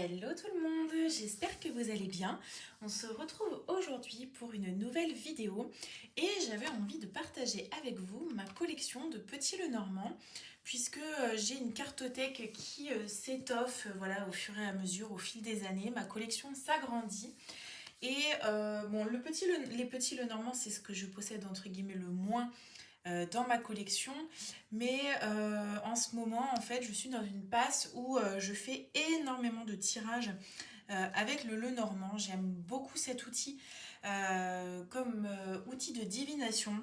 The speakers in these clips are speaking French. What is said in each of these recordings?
Hello tout le monde, j'espère que vous allez bien. On se retrouve aujourd'hui pour une nouvelle vidéo et j'avais envie de partager avec vous ma collection de petits Lenormand puisque j'ai une cartothèque qui s'étoffe voilà, au fur et à mesure, au fil des années. Ma collection s'agrandit et bon, les petits Lenormand, c'est ce que je possède entre guillemets le moins dans ma collection, mais en ce moment en fait je suis dans une passe où je fais énormément de tirages avec le Lenormand. J'aime beaucoup cet outil comme outil de divination,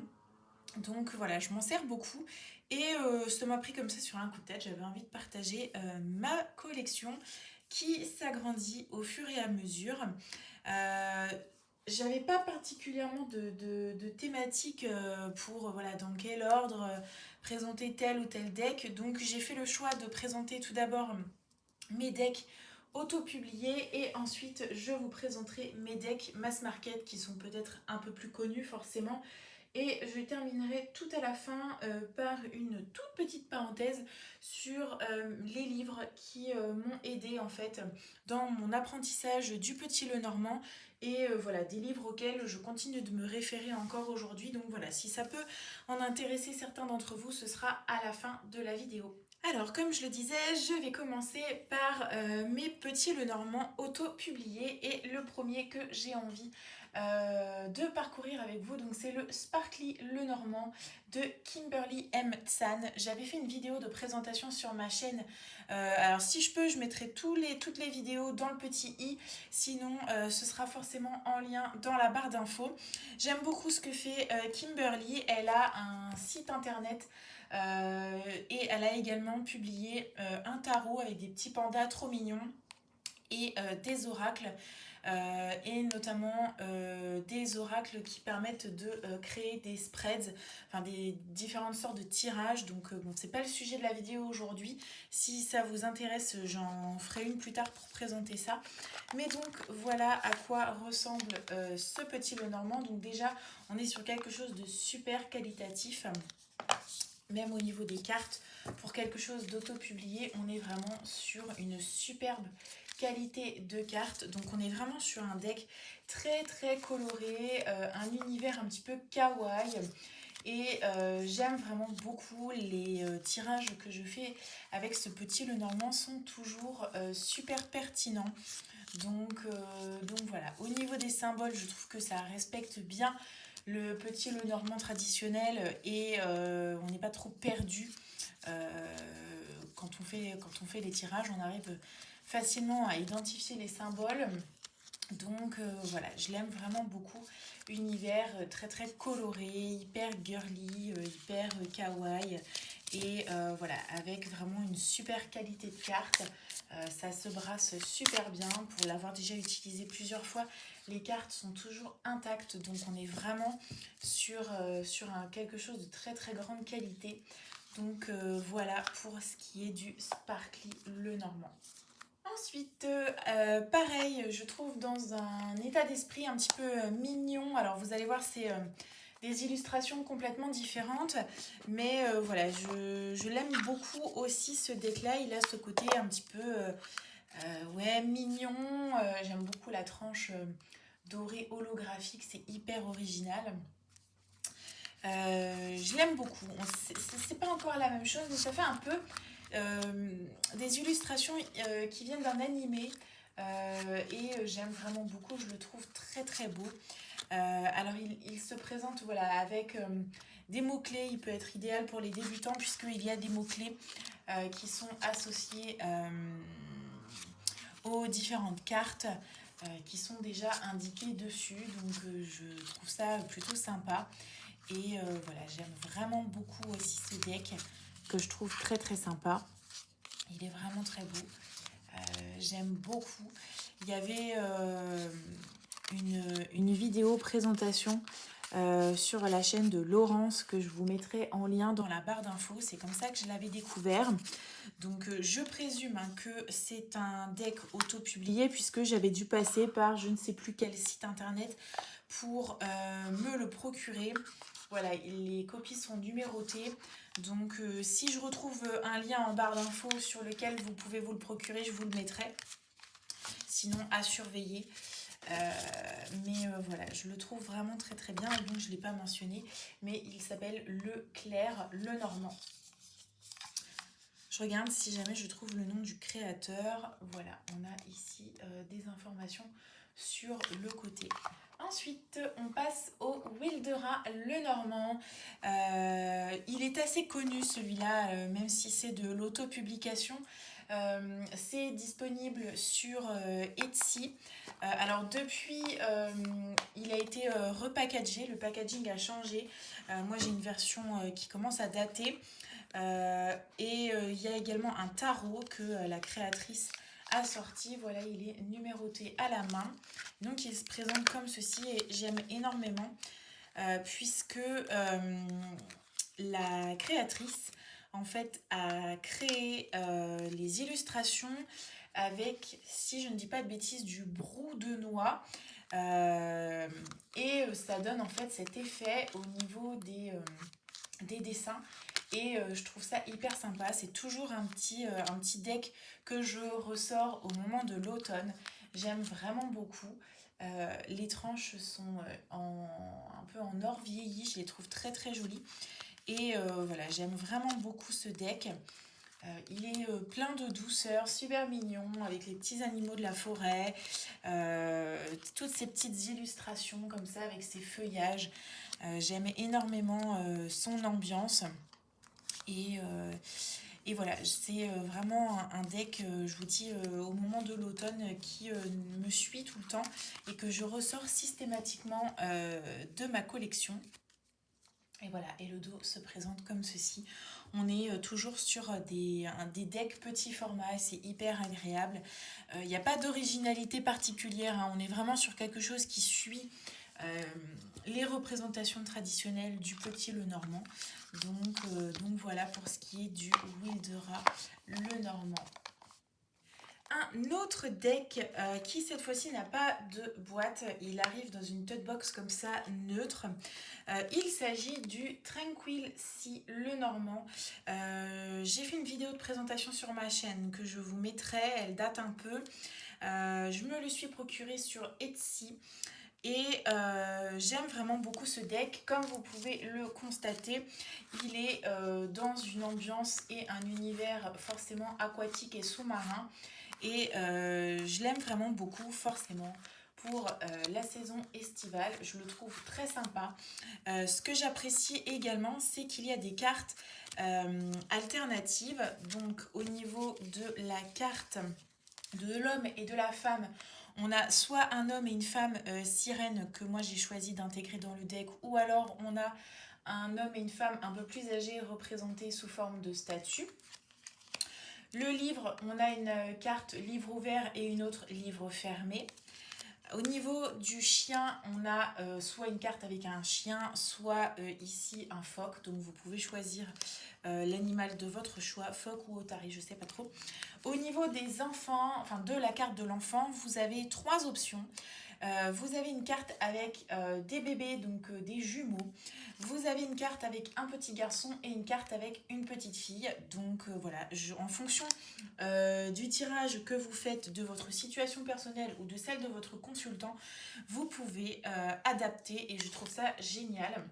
donc voilà, je m'en sers beaucoup et ça m'a pris comme ça sur un coup de tête. J'avais envie de partager ma collection qui s'agrandit au fur et à mesure. Euh, J'avais pas particulièrement de thématique pour voilà, dans quel ordre présenter tel ou tel deck. Donc j'ai fait le choix de présenter tout d'abord mes decks auto-publiés et ensuite je vous présenterai mes decks mass market qui sont peut-être un peu plus connus forcément. Et je terminerai tout à la fin par une toute petite parenthèse sur les livres qui m'ont aidé en fait dans mon apprentissage du petit Lenormand et voilà, des livres auxquels je continue de me référer encore aujourd'hui. Donc voilà, si ça peut en intéresser certains d'entre vous, ce sera à la fin de la vidéo. Alors, comme je le disais, je vais commencer par mes petits Lenormand auto-publiés et le premier que j'ai envie de parcourir avec vous, donc c'est le Sparkly Lenormand de Kimberly M. Tsan. J'avais fait une vidéo de présentation sur ma chaîne, alors si je peux je mettrai toutes les vidéos dans le petit i, sinon ce sera forcément en lien dans la barre d'infos. J'aime beaucoup ce que fait Kimberly, elle a un site internet et elle a également publié un tarot avec des petits pandas trop mignons et des oracles et notamment des oracles qui permettent de créer des spreads, enfin des différentes sortes de tirages. Donc bon, c'est pas le sujet de la vidéo aujourd'hui. Si ça vous intéresse, j'en ferai une plus tard pour présenter ça. Mais donc voilà à quoi ressemble ce petit Lenormand. Donc déjà, on est sur quelque chose de super qualitatif. Même au niveau des cartes, pour quelque chose d'auto-publié, on est vraiment sur une superbe qualité de cartes. Donc on est vraiment sur un deck très très coloré, un univers un petit peu kawaii. Et j'aime vraiment beaucoup les tirages que je fais avec ce petit Lenormand sont toujours super pertinents. Donc voilà, au niveau des symboles, je trouve que ça respecte bien le petit Lenormand traditionnel et on n'est pas trop perdu quand on fait les tirages, on arrive facilement à identifier les symboles. Donc voilà, je l'aime vraiment beaucoup. Univers très très coloré, hyper girly, hyper kawaii. Et voilà, avec vraiment une super qualité de carte. Ça se brasse super bien. Pour l'avoir déjà utilisé plusieurs fois, les cartes sont toujours intactes. Donc on est vraiment sur quelque chose de très très grande qualité. Donc voilà pour ce qui est du Sparkly Lenormand. Ensuite, pareil, je trouve dans un état d'esprit un petit peu mignon. Alors vous allez voir, c'est des illustrations complètement différentes. Mais voilà, je l'aime beaucoup aussi ce deck-là. Il a ce côté un petit peu ouais, mignon. J'aime beaucoup la tranche dorée holographique, c'est hyper original. Je l'aime beaucoup. C'est pas encore la même chose, mais ça fait un peu des illustrations qui viennent d'un animé. Et j'aime vraiment beaucoup, je le trouve très très beau. Alors il se présente voilà, avec des mots-clés, il peut être idéal pour les débutants puisqu'il y a des mots-clés qui sont associés aux différentes cartes qui sont déjà indiquées dessus. Donc je trouve ça plutôt sympa. Et voilà, j'aime vraiment beaucoup aussi ce deck que je trouve très très sympa. Il est vraiment très beau. J'aime beaucoup. Il y avait une vidéo présentation sur la chaîne de Laurence que je vous mettrai en lien dans la barre d'infos. C'est comme ça que je l'avais découvert. Donc je présume que c'est un deck auto-publié puisque j'avais dû passer par je ne sais plus quel site internet pour me le procurer. Voilà, les copies sont numérotées. Donc si je retrouve un lien en barre d'infos sur lequel vous pouvez vous le procurer, je vous le mettrai. sinon à surveiller. Voilà, je le trouve vraiment très très bien, et donc je ne l'ai pas mentionné, mais il s'appelle Le Clair, Le Normand. Je regarde si jamais je trouve le nom du créateur. Voilà, on a ici des informations sur le côté. Ensuite, on passe au Wilderat Le Normand. Il est assez connu celui-là, même si c'est de l'autopublication. C'est disponible sur Etsy. Alors depuis, il a été repackagé, le packaging a changé. Moi j'ai une version qui commence à dater. Il y a également un tarot que la créatrice a sorti. Voilà, il est numéroté à la main. Donc il se présente comme ceci et j'aime énormément puisque la créatrice en fait a créé les illustrations avec, si je ne dis pas de bêtises, du brou de noix. Ça donne en fait cet effet au niveau des dessins. Et je trouve ça hyper sympa. C'est toujours un petit deck que je ressors au moment de l'automne. J'aime vraiment beaucoup. Les tranches sont un peu en or vieilli. Je les trouve très très jolies. Et voilà, j'aime vraiment beaucoup ce deck. Il est plein de douceur, super mignon, avec les petits animaux de la forêt. Toutes ces petites illustrations comme ça, avec ses feuillages. J'aime énormément son ambiance. Et voilà, c'est vraiment un deck, je vous dis, au moment de l'automne, qui me suit tout le temps et que je ressors systématiquement de ma collection. Et voilà, et le dos se présente comme ceci. On est toujours sur des decks petits formats, c'est hyper agréable. Il n'y a pas d'originalité particulière, hein. On est vraiment sur quelque chose qui suit les représentations traditionnelles du petit le normand. Donc voilà pour ce qui est du Wilderat le normand. Un autre deck qui cette fois-ci n'a pas de boîte, il arrive dans une tote box comme ça neutre. Il s'agit du Tranquil Sea le normand. J'ai fait une vidéo de présentation sur ma chaîne que je vous mettrai, elle date un peu. Je me le suis procuré sur Etsy. Et j'aime vraiment beaucoup ce deck. Comme vous pouvez le constater, il est dans une ambiance et un univers forcément aquatique et sous-marin. Et je l'aime vraiment beaucoup, forcément, pour la saison estivale. Je le trouve très sympa. Ce que j'apprécie également, c'est qu'il y a des cartes alternatives. Donc au niveau de la carte de l'homme et de la femme, on a soit un homme et une femme sirène que moi j'ai choisi d'intégrer dans le deck, ou alors on a un homme et une femme un peu plus âgés représentés sous forme de statue. Le livre, on a une carte livre ouvert et une autre livre fermé. Au niveau du chien, on a soit une carte avec un chien, soit ici un phoque. Donc vous pouvez choisir l'animal de votre choix, phoque ou otari, je ne sais pas trop. Au niveau des enfants, enfin de la carte de l'enfant, vous avez 3 options. Vous avez une carte avec des bébés, donc des jumeaux. Vous avez une carte avec un petit garçon et une carte avec une petite fille. Donc voilà, en fonction du tirage que vous faites de votre situation personnelle ou de celle de votre consultant, vous pouvez adapter et je trouve ça génial.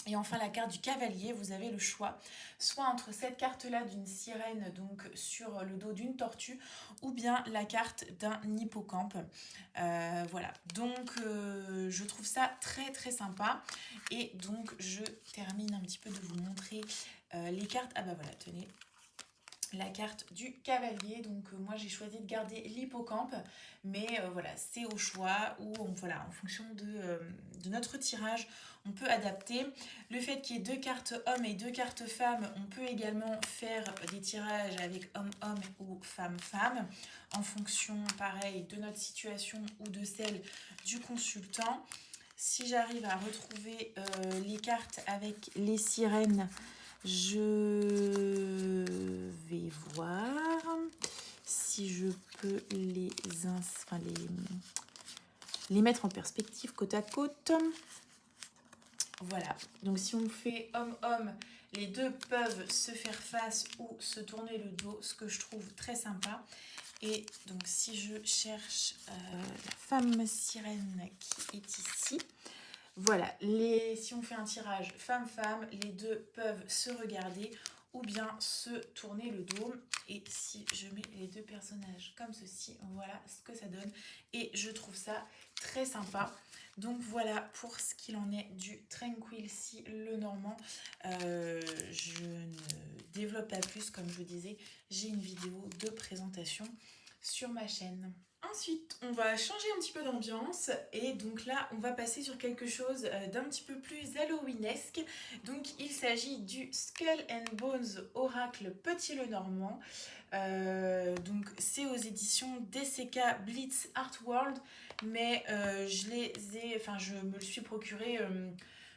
Et enfin la carte du cavalier, vous avez le choix, soit entre cette carte-là d'une sirène, donc sur le dos d'une tortue, ou bien la carte d'un hippocampe. Voilà, donc je trouve ça très très sympa. Et donc je termine un petit peu de vous montrer les cartes. Ah bah voilà, tenez. La carte du cavalier, donc moi j'ai choisi de garder l'hippocampe, mais voilà, c'est au choix, ou voilà, en fonction de notre tirage, on peut adapter. Le fait qu'il y ait 2 cartes hommes et 2 cartes femmes, on peut également faire des tirages avec homme-homme ou femme-femme, en fonction, pareil, de notre situation ou de celle du consultant. Si j'arrive à retrouver les cartes avec les sirènes, je vais voir si je peux les mettre en perspective côte à côte. Voilà, donc si on fait homme-homme, les deux peuvent se faire face ou se tourner le dos, ce que je trouve très sympa. Et donc si je cherche la femme sirène qui est ici, voilà, si on fait un tirage femme-femme, les deux peuvent se regarder ou bien se tourner le dos. Et si je mets les deux personnages comme ceci, voilà ce que ça donne. Et je trouve ça très sympa. Donc voilà pour ce qu'il en est du Tranquil Sea le Normand. Je ne développe pas plus, comme je vous disais, j'ai une vidéo de présentation sur ma chaîne. Ensuite, on va changer un petit peu d'ambiance et donc là, on va passer sur quelque chose d'un petit peu plus halloweenesque. Donc, il s'agit du Skull and Bones Oracle Petit Le Normand. Donc, c'est aux éditions DCK Blitz Art World, mais je me le suis procuré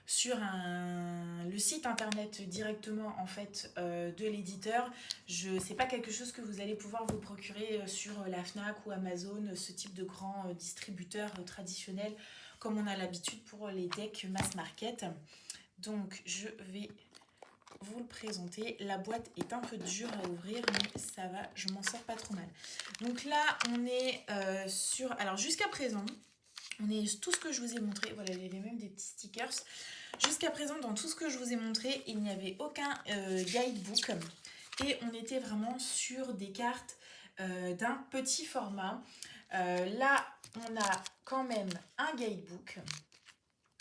sur le site internet directement en fait de l'éditeur. C'est pas quelque chose que vous allez pouvoir vous procurer sur la Fnac ou Amazon, ce type de grands distributeurs traditionnels comme on a l'habitude pour les decks mass market. Donc je vais vous le présenter. La boîte est un peu dure à ouvrir, mais ça va, je m'en sors pas trop mal. Donc là, on est sur... Alors jusqu'à présent, on est tout ce que je vous ai montré. Voilà, il y avait même des petits stickers. Jusqu'à présent, dans tout ce que je vous ai montré, il n'y avait aucun guidebook. Et on était vraiment sur des cartes d'un petit format. Là, on a quand même un guidebook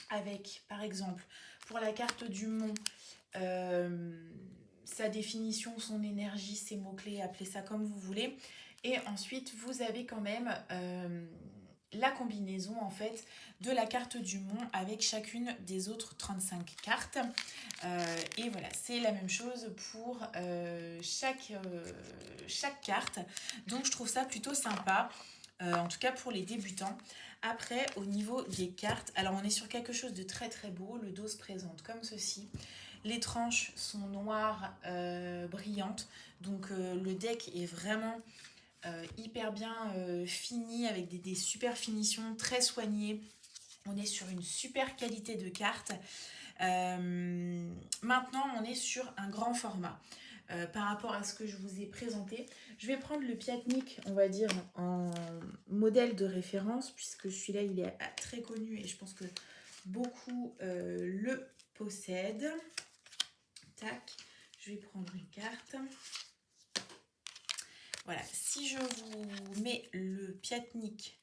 avec, par exemple, pour la carte du mont, sa définition, son énergie, ses mots-clés, appelez ça comme vous voulez. Et ensuite, vous avez quand même la combinaison en fait de la carte du mont avec chacune des autres 35 cartes. Et voilà, c'est la même chose pour chaque carte. Donc je trouve ça plutôt sympa, en tout cas pour les débutants. Après, au niveau des cartes, alors on est sur quelque chose de très très beau. Le dos se présente comme ceci. Les tranches sont noires brillantes. Donc le deck est vraiment hyper bien fini avec des super finitions, très soignées. On est sur une super qualité de carte. Maintenant, on est sur un grand format. Par rapport à ce que je vous ai présenté, je vais prendre le Piatnik, on va dire, en modèle de référence, puisque celui-là, il est très connu et je pense que beaucoup le possèdent. Tac, je vais prendre une carte. Voilà, si je vous mets le Piatnik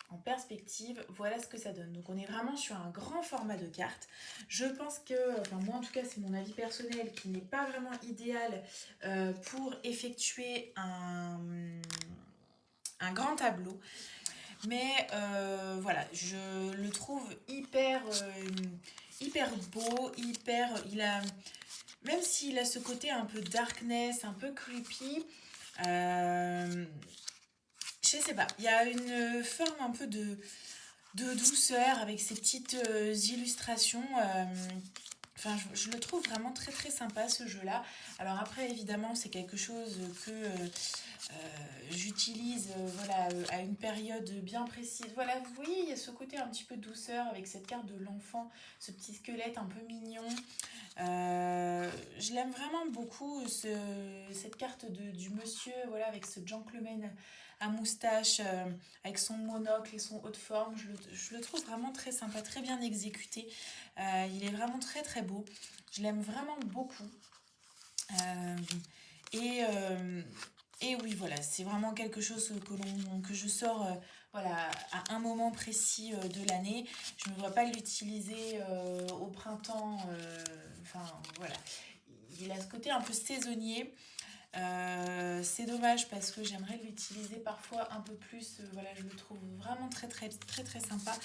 en perspective, voilà ce que ça donne. Donc on est vraiment sur un grand format de carte. Je pense que, enfin moi en tout cas c'est mon avis personnel, qui n'est pas vraiment idéal pour effectuer un grand tableau. Mais voilà, je le trouve hyper beau, même s'il a ce côté un peu darkness, un peu creepy, je sais pas, il y a une forme un peu de douceur avec ces petites illustrations. Enfin, je le trouve vraiment très très sympa ce jeu-là. Alors après, évidemment, c'est quelque chose que j'utilise voilà, à une période bien précise. Voilà, vous voyez, il y a ce côté un petit peu douceur avec cette carte de l'enfant, ce petit squelette un peu mignon. Je l'aime vraiment beaucoup, cette carte du monsieur, voilà, avec ce gentleman à moustache, avec son monocle et son haut de forme. Je le trouve vraiment très sympa, très bien exécuté. Il est vraiment très très beau. Je l'aime vraiment beaucoup. Et, euh, et oui, voilà, c'est vraiment quelque chose que je sors voilà, à un moment précis de l'année. Je ne me vois pas l'utiliser au printemps. Enfin, voilà. Il a ce côté un peu saisonnier. C'est dommage parce que j'aimerais l'utiliser parfois un peu plus. Voilà, je le trouve vraiment très très très très sympa,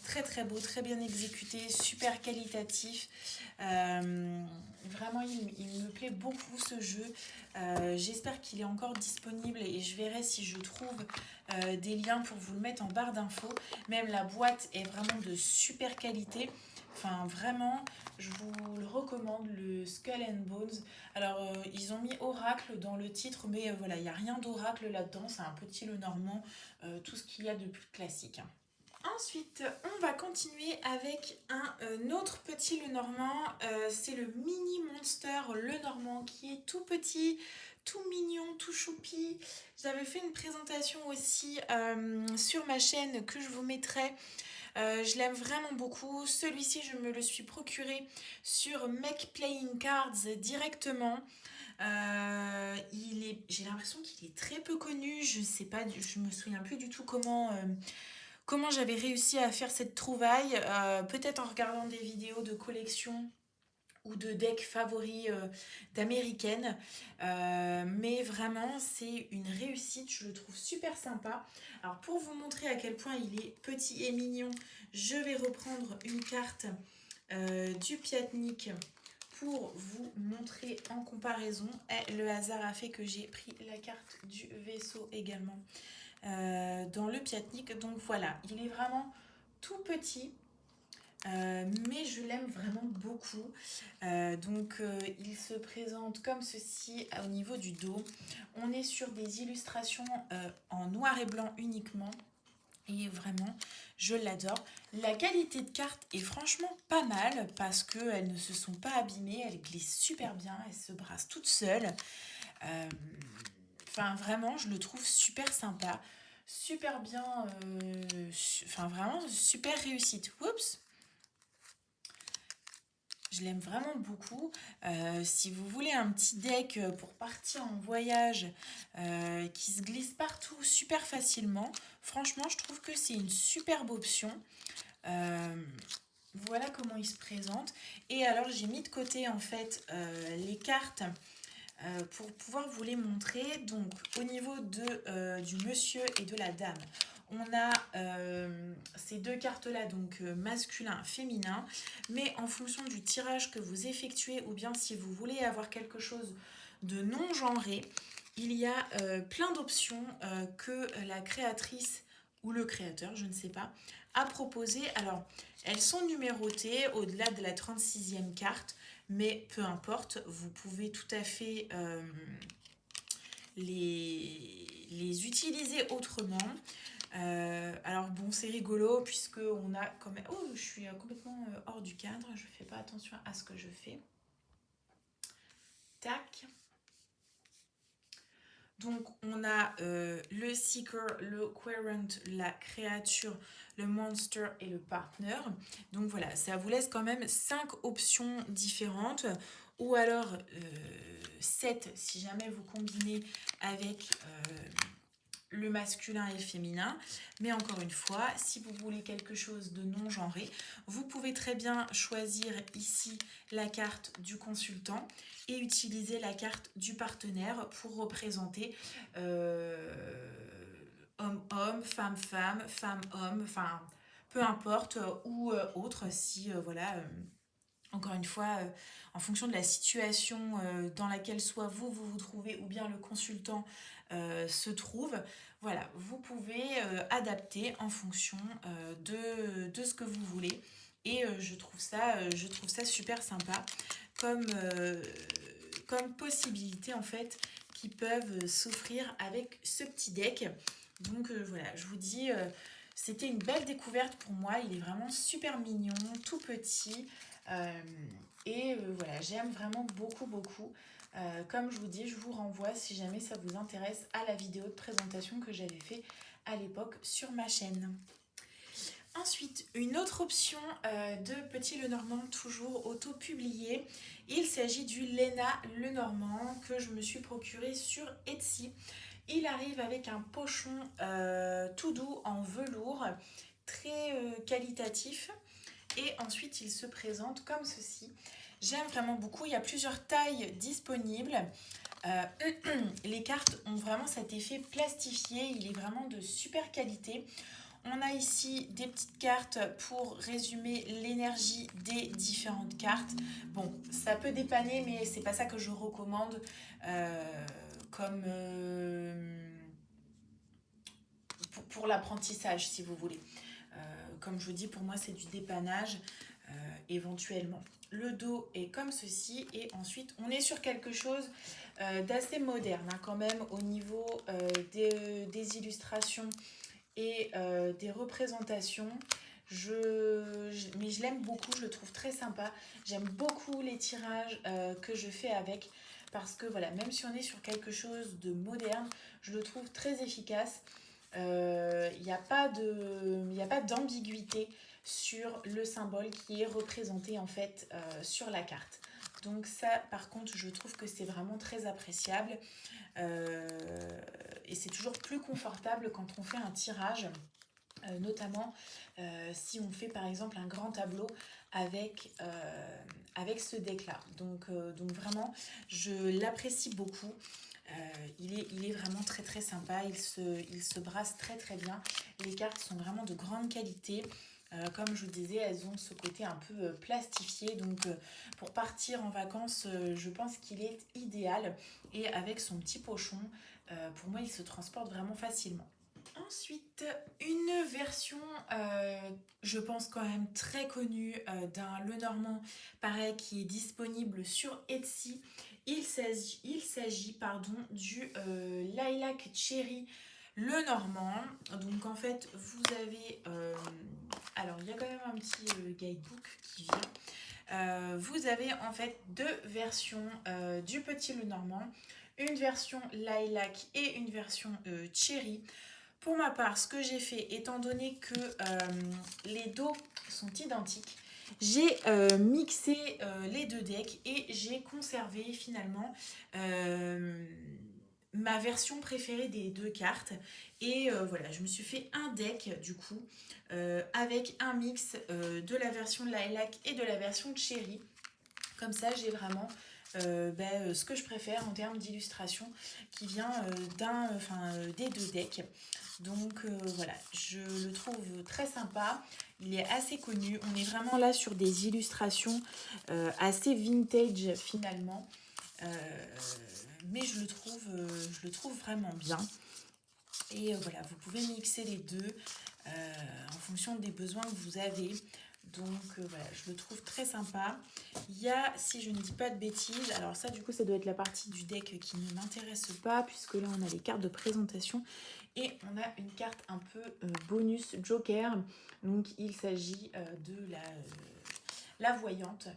très très beau, très bien exécuté, super qualitatif. Vraiment, il me plaît beaucoup ce jeu. J'espère qu'il est encore disponible et je verrai si je trouve des liens pour vous le mettre en barre d'infos. Même la boîte est vraiment de super qualité. Enfin, vraiment, je vous le recommande, le Skull and Bones. Alors, ils ont mis Oracle dans le titre, mais voilà, il n'y a rien d'Oracle là-dedans. C'est un petit Le Normand, tout ce qu'il y a de plus classique. Ensuite, on va continuer avec un autre petit Le Normand. C'est le Mini Monster Le Normand qui est tout petit, tout mignon, tout choupi. J'avais fait une présentation aussi sur ma chaîne que je vous mettrai. Je l'aime vraiment beaucoup. Celui-ci, je me le suis procuré sur Make Playing Cards directement. J'ai l'impression qu'il est très peu connu. Je sais pas, je me souviens plus du tout comment j'avais réussi à faire cette trouvaille. Peut-être en regardant des vidéos de collection ou de decks favoris d'américaines. Mais vraiment, c'est une réussite. Je le trouve super sympa. Alors, pour vous montrer à quel point il est petit et mignon, je vais reprendre une carte du Piatnik pour vous montrer en comparaison. Et le hasard a fait que j'ai pris la carte du vaisseau également dans le Piatnik. Donc voilà, il est vraiment tout petit. Mais je l'aime vraiment beaucoup. Il se présente comme ceci au niveau du dos. On est sur des illustrations en noir et blanc uniquement. Et vraiment, je l'adore. La qualité de carte est franchement pas mal parce qu'elles ne se sont pas abîmées. Elles glissent super bien. Elles se brassent toutes seules. Vraiment, je le trouve super sympa. Super bien. Vraiment, super réussite. Oups! Je l'aime vraiment beaucoup. Si vous voulez un petit deck pour partir en voyage qui se glisse partout super facilement, franchement, je trouve que c'est une superbe option. Voilà comment il se présente. Et alors, j'ai mis de côté en fait les cartes pour pouvoir vous les montrer. Donc, au niveau du monsieur et de la dame, on a ces deux cartes-là, donc masculin, féminin, mais en fonction du tirage que vous effectuez, ou bien si vous voulez avoir quelque chose de non-genré, il y a plein d'options que la créatrice ou le créateur, je ne sais pas, a proposé. Alors, elles sont numérotées au-delà de la 36e carte, mais peu importe, vous pouvez tout à fait les utiliser autrement. Alors bon, c'est rigolo puisque on a quand même... Oh, je suis complètement hors du cadre, je fais pas attention à ce que je fais. Tac. Donc on a le Seeker, le Querent, la créature, le Monster et le Partner. Donc voilà, ça vous laisse quand même 5 options différentes. Ou alors 7 si jamais vous combinez avec le masculin et le féminin. Mais encore une fois, si vous voulez quelque chose de non genré, vous pouvez très bien choisir ici la carte du consultant et utiliser la carte du partenaire pour représenter homme-homme, femme-femme, femme-homme, enfin peu importe, ou autre si encore une fois, en fonction de la situation dans laquelle soit vous trouvez ou bien le consultant se trouve, voilà, vous pouvez adapter en fonction de ce que vous voulez. Et je trouve ça super sympa comme possibilité en fait qui peuvent s'offrir avec ce petit deck. Donc voilà, je vous dis, c'était une belle découverte pour moi. Il est vraiment super mignon, tout petit. Voilà, j'aime vraiment beaucoup, beaucoup. Comme je vous dis, je vous renvoie, si jamais ça vous intéresse, à la vidéo de présentation que j'avais fait à l'époque sur ma chaîne. Ensuite, une autre option de Petit Lenormand, toujours auto-publié. Il s'agit du Léna Lenormand que je me suis procuré sur Etsy. Il arrive avec un pochon tout doux en velours, très qualitatif. Et ensuite, il se présente comme ceci. J'aime vraiment beaucoup. Il y a plusieurs tailles disponibles. Les cartes ont vraiment cet effet plastifié. Il est vraiment de super qualité. On a ici des petites cartes pour résumer l'énergie des différentes cartes. Bon, ça peut dépanner, mais c'est pas ça que je recommande pour l'apprentissage, si vous voulez. Comme je vous dis, pour moi, c'est du dépannage éventuellement. Le dos est comme ceci et ensuite, on est sur quelque chose d'assez moderne quand même au niveau des illustrations et des représentations. Mais je l'aime beaucoup, je le trouve très sympa. J'aime beaucoup les tirages que je fais avec. parce que voilà, même si on est sur quelque chose de moderne, je le trouve très efficace. Il n'y a pas d'ambiguïté sur le symbole qui est représenté en fait sur la carte. Donc ça, par contre, je trouve que c'est vraiment très appréciable. Euh, et c'est toujours plus confortable quand on fait un tirage, notamment si on fait par exemple un grand tableau avec ce deck-là. Donc vraiment, je l'apprécie beaucoup. Il est vraiment très très sympa, il se brasse très très bien. Les cartes sont vraiment de grande qualité. Comme je vous disais, elles ont ce côté un peu plastifié. Donc pour partir en vacances, je pense qu'il est idéal. Et avec son petit pochon, pour moi, il se transporte vraiment facilement. Ensuite, une version, je pense quand même très connue d'un Lenormand, pareil, qui est disponible sur Etsy. Il s'agit du Lilac Cherry Lenormand. Donc en fait, vous avez... alors, il y a quand même un petit guidebook qui vient. Vous avez en fait deux versions du petit Lenormand. Une version Lilac et une version Cherry. Pour ma part, ce que j'ai fait, étant donné que les dos sont identiques, j'ai mixé les deux decks et j'ai conservé finalement ma version préférée des deux cartes. Et voilà, je me suis fait un deck du coup avec un mix de la version Lilac et de la version Cherry. Comme ça, j'ai vraiment ce que je préfère en termes d'illustration qui vient des deux decks. Donc voilà, je le trouve très sympa. Il est assez connu. On est vraiment là sur des illustrations assez vintage finalement. Euh, mais je le trouve vraiment bien. Et voilà, vous pouvez mixer les deux en fonction des besoins que vous avez. Donc voilà, je le trouve très sympa. Il y a, si je ne dis pas de bêtises, alors ça du coup ça doit être la partie du deck qui ne m'intéresse pas, puisque là on a les cartes de présentation et on a une carte un peu bonus joker. Donc il s'agit de la voyante,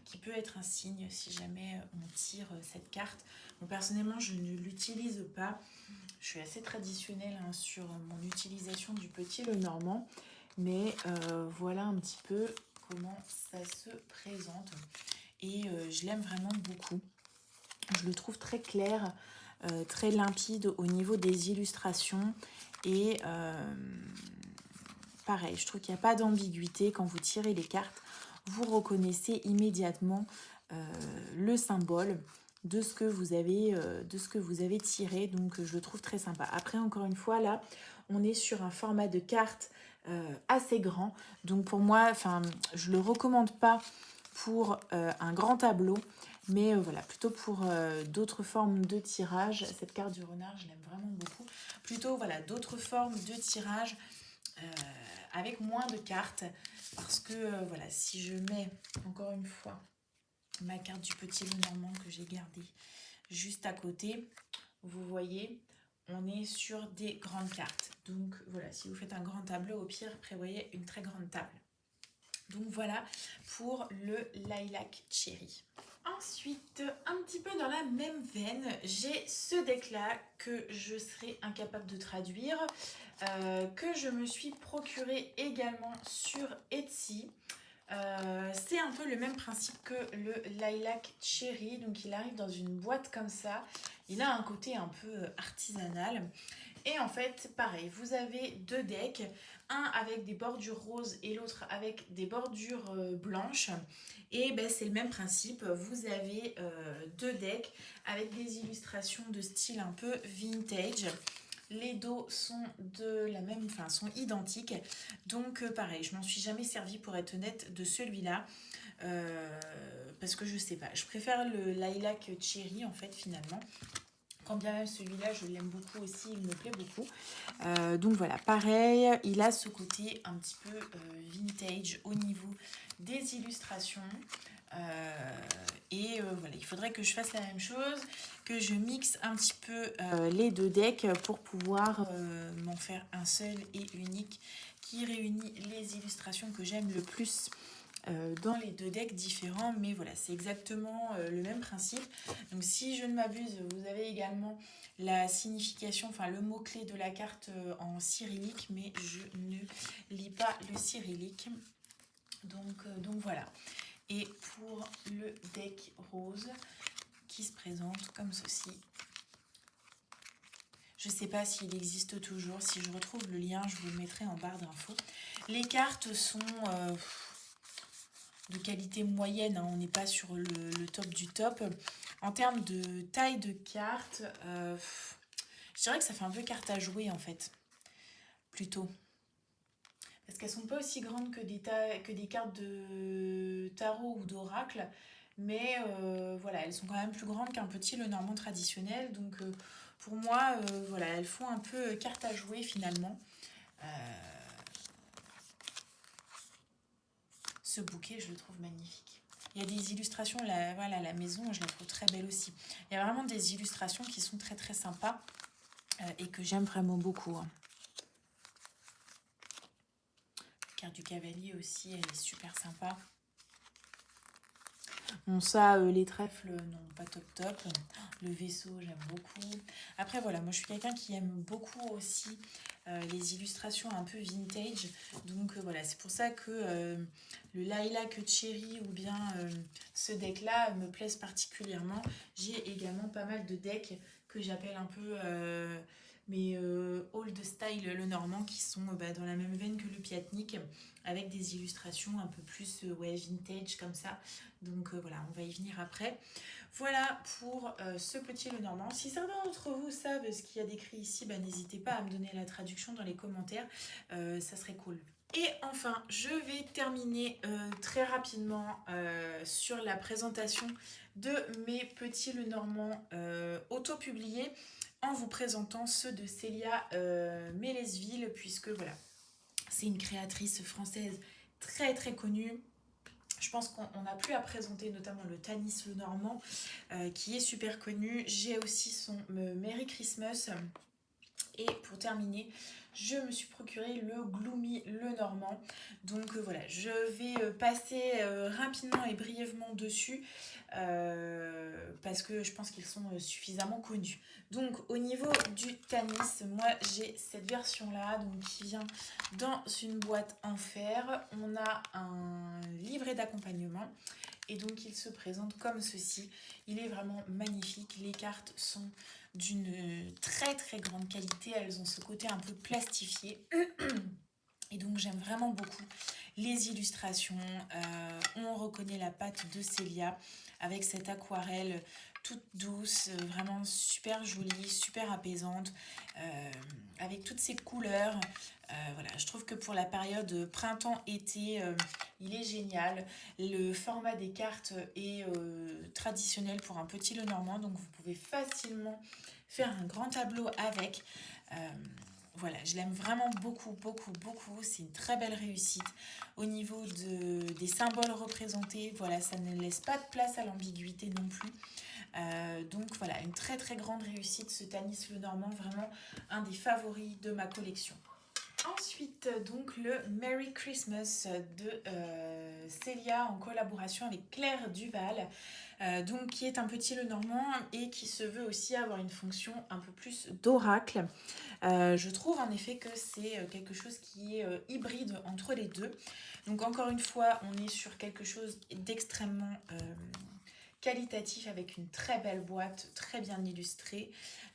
qui peut être un signe si jamais on tire cette carte. Donc personnellement je ne l'utilise pas. Je suis assez traditionnelle sur mon utilisation du petit Lenormand. Mais voilà un petit peu comment ça se présente. Et je l'aime vraiment beaucoup. Je le trouve très clair, très limpide au niveau des illustrations. Et pareil, je trouve qu'il n'y a pas d'ambiguïté. Quand vous tirez les cartes, vous reconnaissez immédiatement le symbole de ce que vous avez tiré. Donc je le trouve très sympa. Après, encore une fois, là, on est sur un format de carte assez grand. Donc pour moi, je le recommande pas pour un grand tableau, mais voilà, plutôt pour d'autres formes de tirage. Cette carte du renard, je l'aime vraiment beaucoup. Plutôt voilà, d'autres formes de tirage avec moins de cartes, parce que voilà, si je mets encore une fois ma carte du petit Lenormand que j'ai gardée juste à côté, vous voyez, on est sur des grandes cartes. Donc voilà, si vous faites un grand tableau, au pire, prévoyez une très grande table. Donc voilà pour le Lilac Cherry. Ensuite, un petit peu dans la même veine, j'ai ce deck-là que je serai incapable de traduire, que je me suis procuré également sur Etsy. C'est un peu le même principe que le Lilac Cherry, donc il arrive dans une boîte comme ça. Il a un côté un peu artisanal. Et en fait, pareil, vous avez deux decks, un avec des bordures roses et l'autre avec des bordures blanches. Et ben, c'est le même principe, vous avez deux decks avec des illustrations de style un peu vintage. Les dos sont sont identiques. Donc pareil, je m'en suis jamais servi pour être honnête de celui-là. Parce que je sais pas, je préfère le Lilac Cherry en fait finalement. Quand bien même celui-là, je l'aime beaucoup aussi, il me plaît beaucoup. Donc voilà, pareil, il a ce côté un petit peu vintage au niveau des illustrations. Voilà, il faudrait que je fasse la même chose, que je mixe un petit peu les deux decks pour pouvoir m'en faire un seul et unique qui réunit les illustrations que j'aime le plus dans les deux decks différents, mais voilà, c'est exactement le même principe. Donc si je ne m'abuse, vous avez également la signification, enfin le mot-clé de la carte en cyrillique, mais je ne lis pas le cyrillique. Donc voilà. Et pour le deck rose qui se présente comme ceci. Je ne sais pas s'il existe toujours. Si je retrouve le lien, je vous le mettrai en barre d'infos. Les cartes sont de qualité moyenne. Hein, on n'est pas sur le top du top. En termes de taille de carte, je dirais que ça fait un peu carte à jouer en fait. Plutôt. Parce qu'elles ne sont pas aussi grandes que des cartes de tarot ou d'oracle. Mais voilà, elles sont quand même plus grandes qu'un petit Lenormand traditionnel. Donc pour moi, voilà, elles font un peu carte à jouer finalement. Ce bouquet, je le trouve magnifique. Il y a des illustrations, voilà, la maison, je la trouve très belle aussi. Il y a vraiment des illustrations qui sont très très sympas et que j'aime vraiment beaucoup. Hein. La carte du cavalier aussi, elle est super sympa. Bon, ça, les trèfles, non, pas top top. Le vaisseau, j'aime beaucoup. Après, voilà, moi, je suis quelqu'un qui aime beaucoup aussi les illustrations un peu vintage. Donc, voilà, c'est pour ça que le Lilac Cherry ou bien ce deck-là me plaisent particulièrement. J'ai également pas mal de decks que j'appelle un peu mes old style Lenormand qui sont dans la même veine que le Piatnik avec des illustrations un peu plus ouais, vintage comme ça. Donc voilà, on va y venir après. Voilà pour ce petit Lenormand. Si certains d'entre vous savent ce qu'il y a d'écrit ici, n'hésitez pas à me donner la traduction dans les commentaires. Ça serait cool. Et enfin, je vais terminer très rapidement sur la présentation de mes petits Lenormand auto-publiés en vous présentant ceux de Célia Mélesville, puisque voilà, c'est une créatrice française très très connue. Je pense qu'on n'a plus à présenter notamment le Tanis Lenormand qui est super connu. J'ai aussi son Merry Christmas. Et pour terminer, je me suis procuré le Gloomy Lenormand. Donc voilà, je vais passer rapidement et brièvement dessus parce que je pense qu'ils sont suffisamment connus. Donc au niveau du Tanis, moi j'ai cette version là donc qui vient dans une boîte en fer. On a un livret d'accompagnement et donc il se présente comme ceci. Il est vraiment magnifique. Les cartes sont d'une très très grande qualité. Elles ont ce côté un peu plastifié. Et donc j'aime vraiment beaucoup les illustrations. On reconnaît la patte de Célia avec cette aquarelle toute douce, vraiment super jolie, super apaisante, avec toutes ces couleurs. Voilà, je trouve que pour la période printemps-été, il est génial. Le format des cartes est traditionnel pour un petit Lenormand, donc vous pouvez facilement faire un grand tableau avec. Voilà, je l'aime vraiment beaucoup, beaucoup, beaucoup. C'est une très belle réussite. Au niveau des symboles représentés, voilà, ça ne laisse pas de place à l'ambiguïté non plus. Donc voilà, une très très grande réussite, ce Tanis Lenormand, vraiment un des favoris de ma collection. Ensuite, donc le Merry Christmas de Célia en collaboration avec Claire Duval, donc qui est un petit Lenormand et qui se veut aussi avoir une fonction un peu plus d'oracle. Je trouve en effet que c'est quelque chose qui est hybride entre les deux. Donc encore une fois, on est sur quelque chose d'extrêmement qualitatif avec une très belle boîte, très bien illustrée.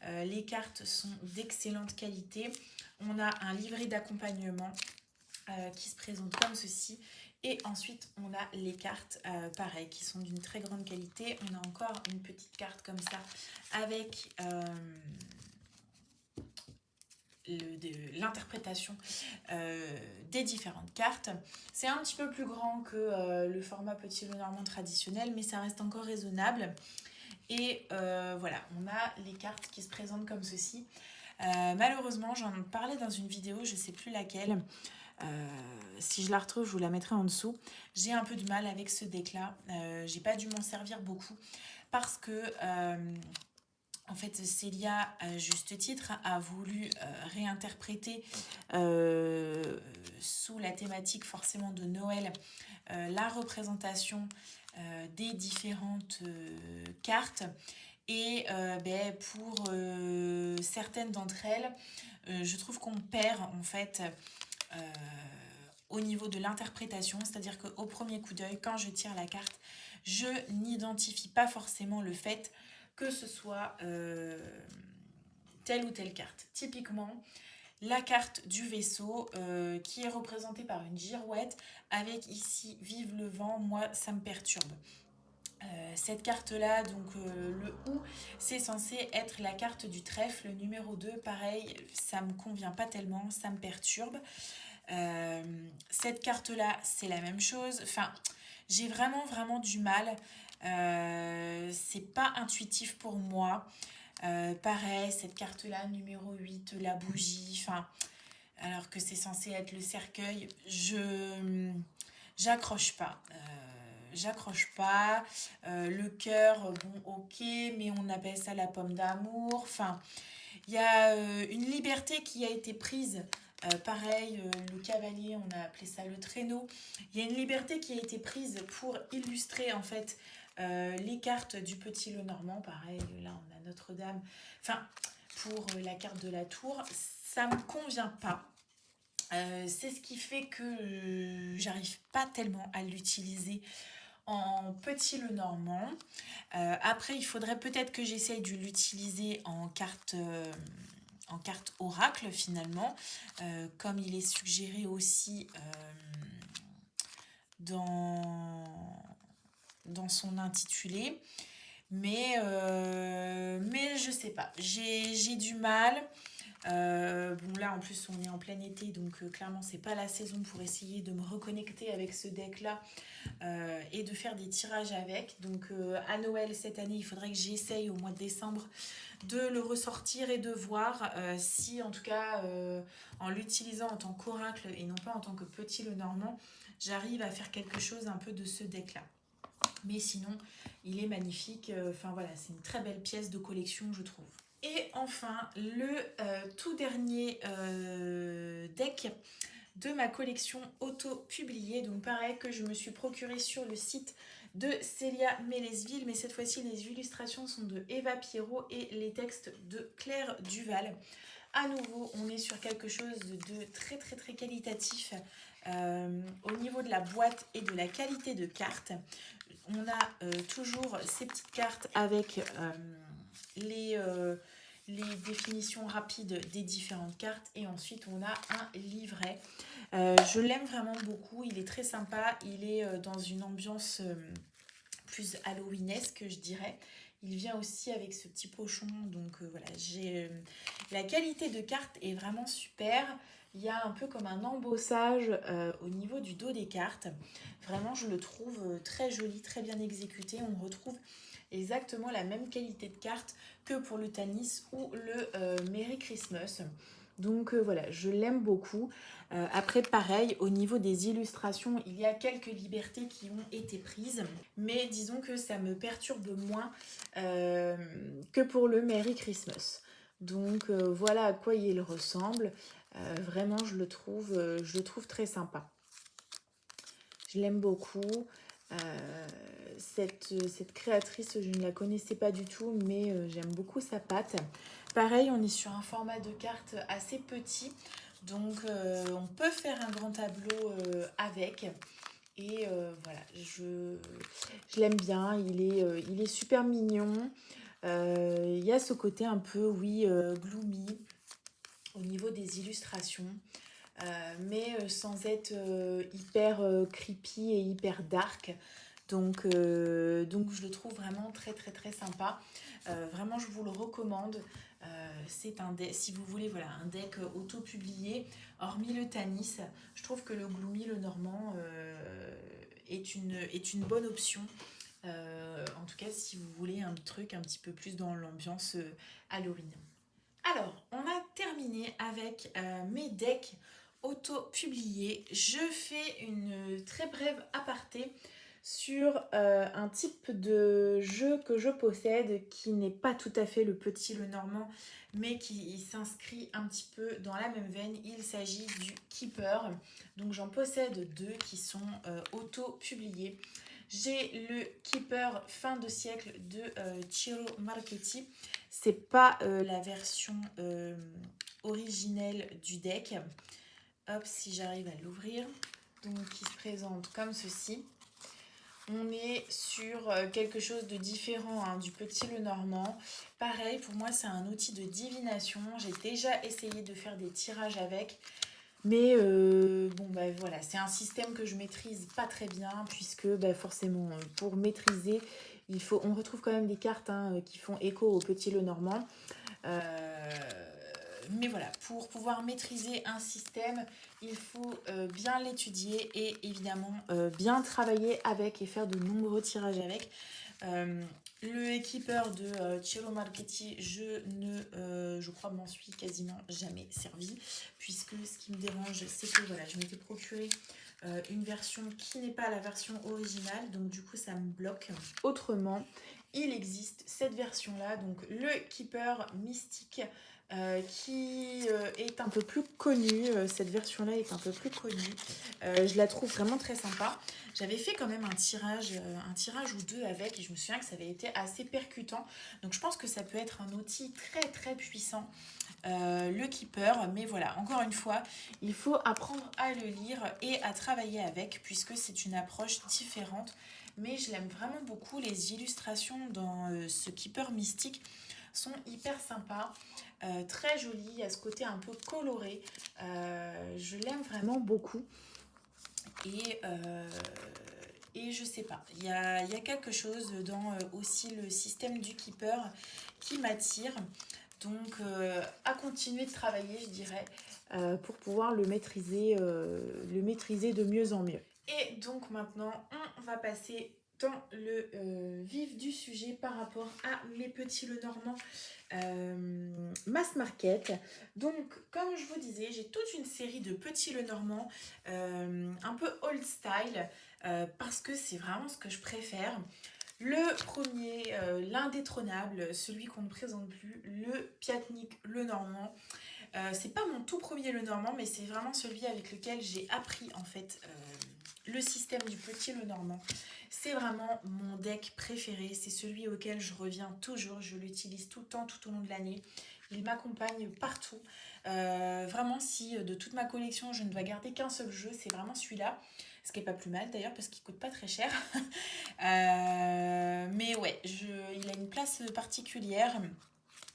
Les cartes sont d'excellente qualité. On a un livret d'accompagnement qui se présente comme ceci. Et ensuite, on a les cartes, pareil, qui sont d'une très grande qualité. On a encore une petite carte comme ça avec l'interprétation des différentes cartes. C'est un petit peu plus grand que le format petit Lenormand traditionnel, mais ça reste encore raisonnable. Et voilà, on a les cartes qui se présentent comme ceci. Malheureusement, j'en parlais dans une vidéo, je ne sais plus laquelle. Si je la retrouve, je vous la mettrai en dessous. J'ai un peu de mal avec ce deck-là. J'ai pas dû m'en servir beaucoup parce que En fait, Célia, à juste titre, a voulu réinterpréter sous la thématique forcément de Noël la représentation des différentes cartes. Et pour certaines d'entre elles, je trouve qu'on perd en fait euh, au niveau de l'interprétation, c'est-à-dire qu'au premier coup d'œil, quand je tire la carte, je n'identifie pas forcément le fait que ce soit telle ou telle carte. Typiquement, la carte du vaisseau qui est représentée par une girouette avec ici vive le vent, moi ça me perturbe. Cette carte-là, donc le ou, c'est censé être la carte du trèfle, le numéro 2. Pareil, ça me convient pas tellement, ça me perturbe. Cette carte-là, c'est la même chose. Enfin, j'ai vraiment du mal. C'est pas intuitif pour moi. Pareil, cette carte-là, numéro 8, la bougie. Enfin, alors que c'est censé être le cercueil, j'accroche pas. J'accroche pas. Le cœur, bon, ok, mais on appelle ça la pomme d'amour. Enfin, il y a une liberté qui a été prise. Pareil, le cavalier, on a appelé ça le traîneau. Il y a une liberté qui a été prise pour illustrer en fait les cartes du Petit Lenormand. Pareil, là on a Notre-Dame. Enfin, pour la carte de la tour, ça me convient pas. C'est ce qui fait que j'arrive pas tellement à l'utiliser en Petit Lenormand. Après, il faudrait peut-être que j'essaye de l'utiliser en carte oracle finalement, comme il est suggéré aussi dans, dans son intitulé. Mais je sais pas, j'ai du mal. Bon là en plus on est en plein été donc clairement c'est pas la saison pour essayer de me reconnecter avec ce deck là et de faire des tirages avec. Donc à Noël cette année il faudrait que j'essaye au mois de décembre de le ressortir et de voir si en tout cas en l'utilisant en tant qu'oracle et non pas en tant que Petit Lenormand j'arrive à faire quelque chose un peu de ce deck là. Mais sinon il est magnifique, enfin voilà c'est une très belle pièce de collection je trouve. Et enfin, le tout dernier deck de ma collection auto-publiée. Donc pareil que je me suis procuré sur le site de Célia Mélesville. Mais cette fois-ci, les illustrations sont de Eva Pierrot et les textes de Claire Duval. À nouveau, on est sur quelque chose de très qualitatif au niveau de la boîte et de la qualité de cartes. On a toujours ces petites cartes avec les définitions rapides des différentes cartes et ensuite on a un livret. Je l'aime vraiment beaucoup, il est très sympa, il est dans une ambiance plus halloweenesque je dirais. Il vient aussi avec ce petit pochon, donc voilà, la qualité de carte est vraiment super. Il y a un peu comme un embossage au niveau du dos des cartes. Vraiment, je le trouve très joli, très bien exécuté. On retrouve exactement la même qualité de carte que pour le Tanis ou le Merry Christmas. Donc voilà, je l'aime beaucoup. Après, pareil, au niveau des illustrations, il y a quelques libertés qui ont été prises. Mais disons que ça me perturbe moins que pour le Merry Christmas. Donc voilà à quoi il ressemble. Vraiment, je le trouve très sympa. Je l'aime beaucoup. Cette créatrice, je ne la connaissais pas du tout, mais j'aime beaucoup sa patte. Pareil, on est sur un format de carte assez petit, donc on peut faire un grand tableau avec. Et voilà, je l'aime bien, il est super mignon. Il y a ce côté un peu, oui, gloomy au niveau des illustrations. Mais sans être hyper creepy et hyper dark. Donc je le trouve vraiment très sympa. Vraiment je vous le recommande. C'est un deck, si vous voulez voilà, un deck auto-publié, hormis le Tanis, je trouve que le Gloomy, le Normand est une bonne option. En tout cas si vous voulez un truc un petit peu plus dans l'ambiance Halloween. Alors, on a terminé avec mes decks auto-publiés. Je fais une très brève aparté sur un type de jeu que je possède qui n'est pas tout à fait le petit le normand, mais qui s'inscrit un petit peu dans la même veine. Il s'agit du Keeper. Donc j'en possède deux qui sont auto-publiés. J'ai le Keeper fin de siècle de Ciro Marchetti. C'est pas la version originelle du deck. Hop, si j'arrive à l'ouvrir. Donc il se présente comme ceci. On est sur quelque chose de différent hein, du petit le normand. Pareil, pour moi, c'est un outil de divination. J'ai déjà essayé de faire des tirages avec. Mais bon, bah voilà, c'est un système que je maîtrise pas très bien, puisque bah, forcément, pour maîtriser, on retrouve quand même des cartes hein, qui font écho au petit le normand. Mais voilà, pour pouvoir maîtriser un système, il faut bien l'étudier et évidemment bien travailler avec et faire de nombreux tirages avec. Le Keeper de Ciro Marchetti, je crois m'en suis quasiment jamais servi, puisque ce qui me dérange, c'est que voilà, je m'étais procuré une version qui n'est pas la version originale, donc du coup ça me bloque. Autrement, il existe cette version-là, donc le Keeper Mystique, qui est un peu plus connue. Cette version-là est un peu plus connue. Je la trouve vraiment très sympa. J'avais fait quand même un tirage ou deux avec, et je me souviens que ça avait été assez percutant. Donc je pense que ça peut être un outil très très puissant, le Keeper. Mais voilà, encore une fois, il faut apprendre à le lire et à travailler avec, puisque c'est une approche différente. Mais je l'aime vraiment beaucoup. Les illustrations dans ce Keeper mystique sont hyper sympas, très jolies, à ce côté un peu coloré. Je l'aime vraiment beaucoup. Et, euh, et je sais pas, il y a quelque chose dans aussi le système du Keeper qui m'attire. Donc à continuer de travailler, je dirais, pour pouvoir le maîtriser de mieux en mieux. Et donc maintenant, on va passer dans le vif du sujet par rapport à mes petits Lenormand mass market. Donc, comme je vous disais, j'ai toute une série de petits Lenormand un peu old style parce que c'est vraiment ce que je préfère. Le premier, l'indétrônable, celui qu'on ne présente plus, le Piatnik Lenormand. C'est pas mon tout premier Lenormand, mais c'est vraiment celui avec lequel j'ai appris en fait le système du petit Lenormand. C'est vraiment mon deck préféré, c'est celui auquel je reviens toujours, je l'utilise tout le temps, tout au long de l'année. Il m'accompagne partout. Vraiment, si de toute ma collection, je ne dois garder qu'un seul jeu, c'est vraiment celui-là. Ce qui est pas plus mal d'ailleurs parce qu'il coûte pas très cher. Mais ouais, il a une place particulière.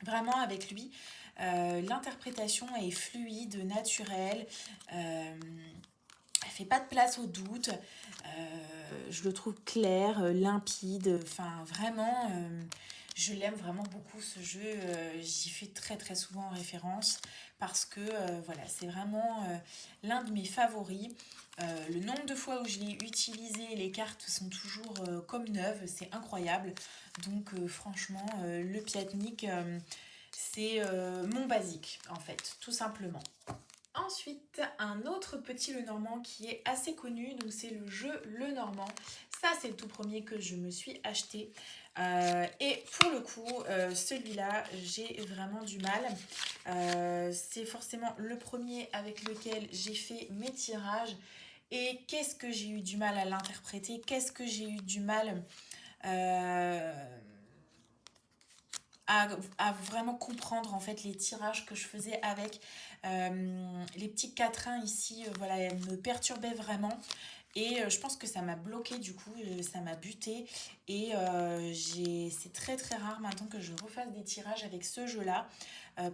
Vraiment avec lui, l'interprétation est fluide, naturelle. Elle fait pas de place au doute. Je le trouve clair, limpide. Enfin, vraiment, je l'aime vraiment beaucoup ce jeu. J'y fais très très souvent référence parce que voilà, c'est vraiment l'un de mes favoris. Le nombre de fois où je l'ai utilisé, les cartes sont toujours comme neuves, c'est incroyable. Donc franchement, le Piatnik, c'est mon basique en fait, tout simplement. Ensuite, un autre petit Lenormand qui est assez connu, donc c'est le jeu Lenormand. Ça, c'est le tout premier que je me suis acheté. Et pour le coup, celui-là, j'ai vraiment du mal. C'est forcément le premier avec lequel j'ai fait mes tirages. Et qu'est-ce que j'ai eu du mal à l'interpréter? Qu'est-ce que j'ai eu du mal à vraiment comprendre en fait les tirages que je faisais avec les petits quatrains ici, voilà, elles me perturbaient vraiment. Et je pense que ça m'a bloqué du coup, ça m'a buté. Et c'est très très rare maintenant que je refasse des tirages avec ce jeu-là.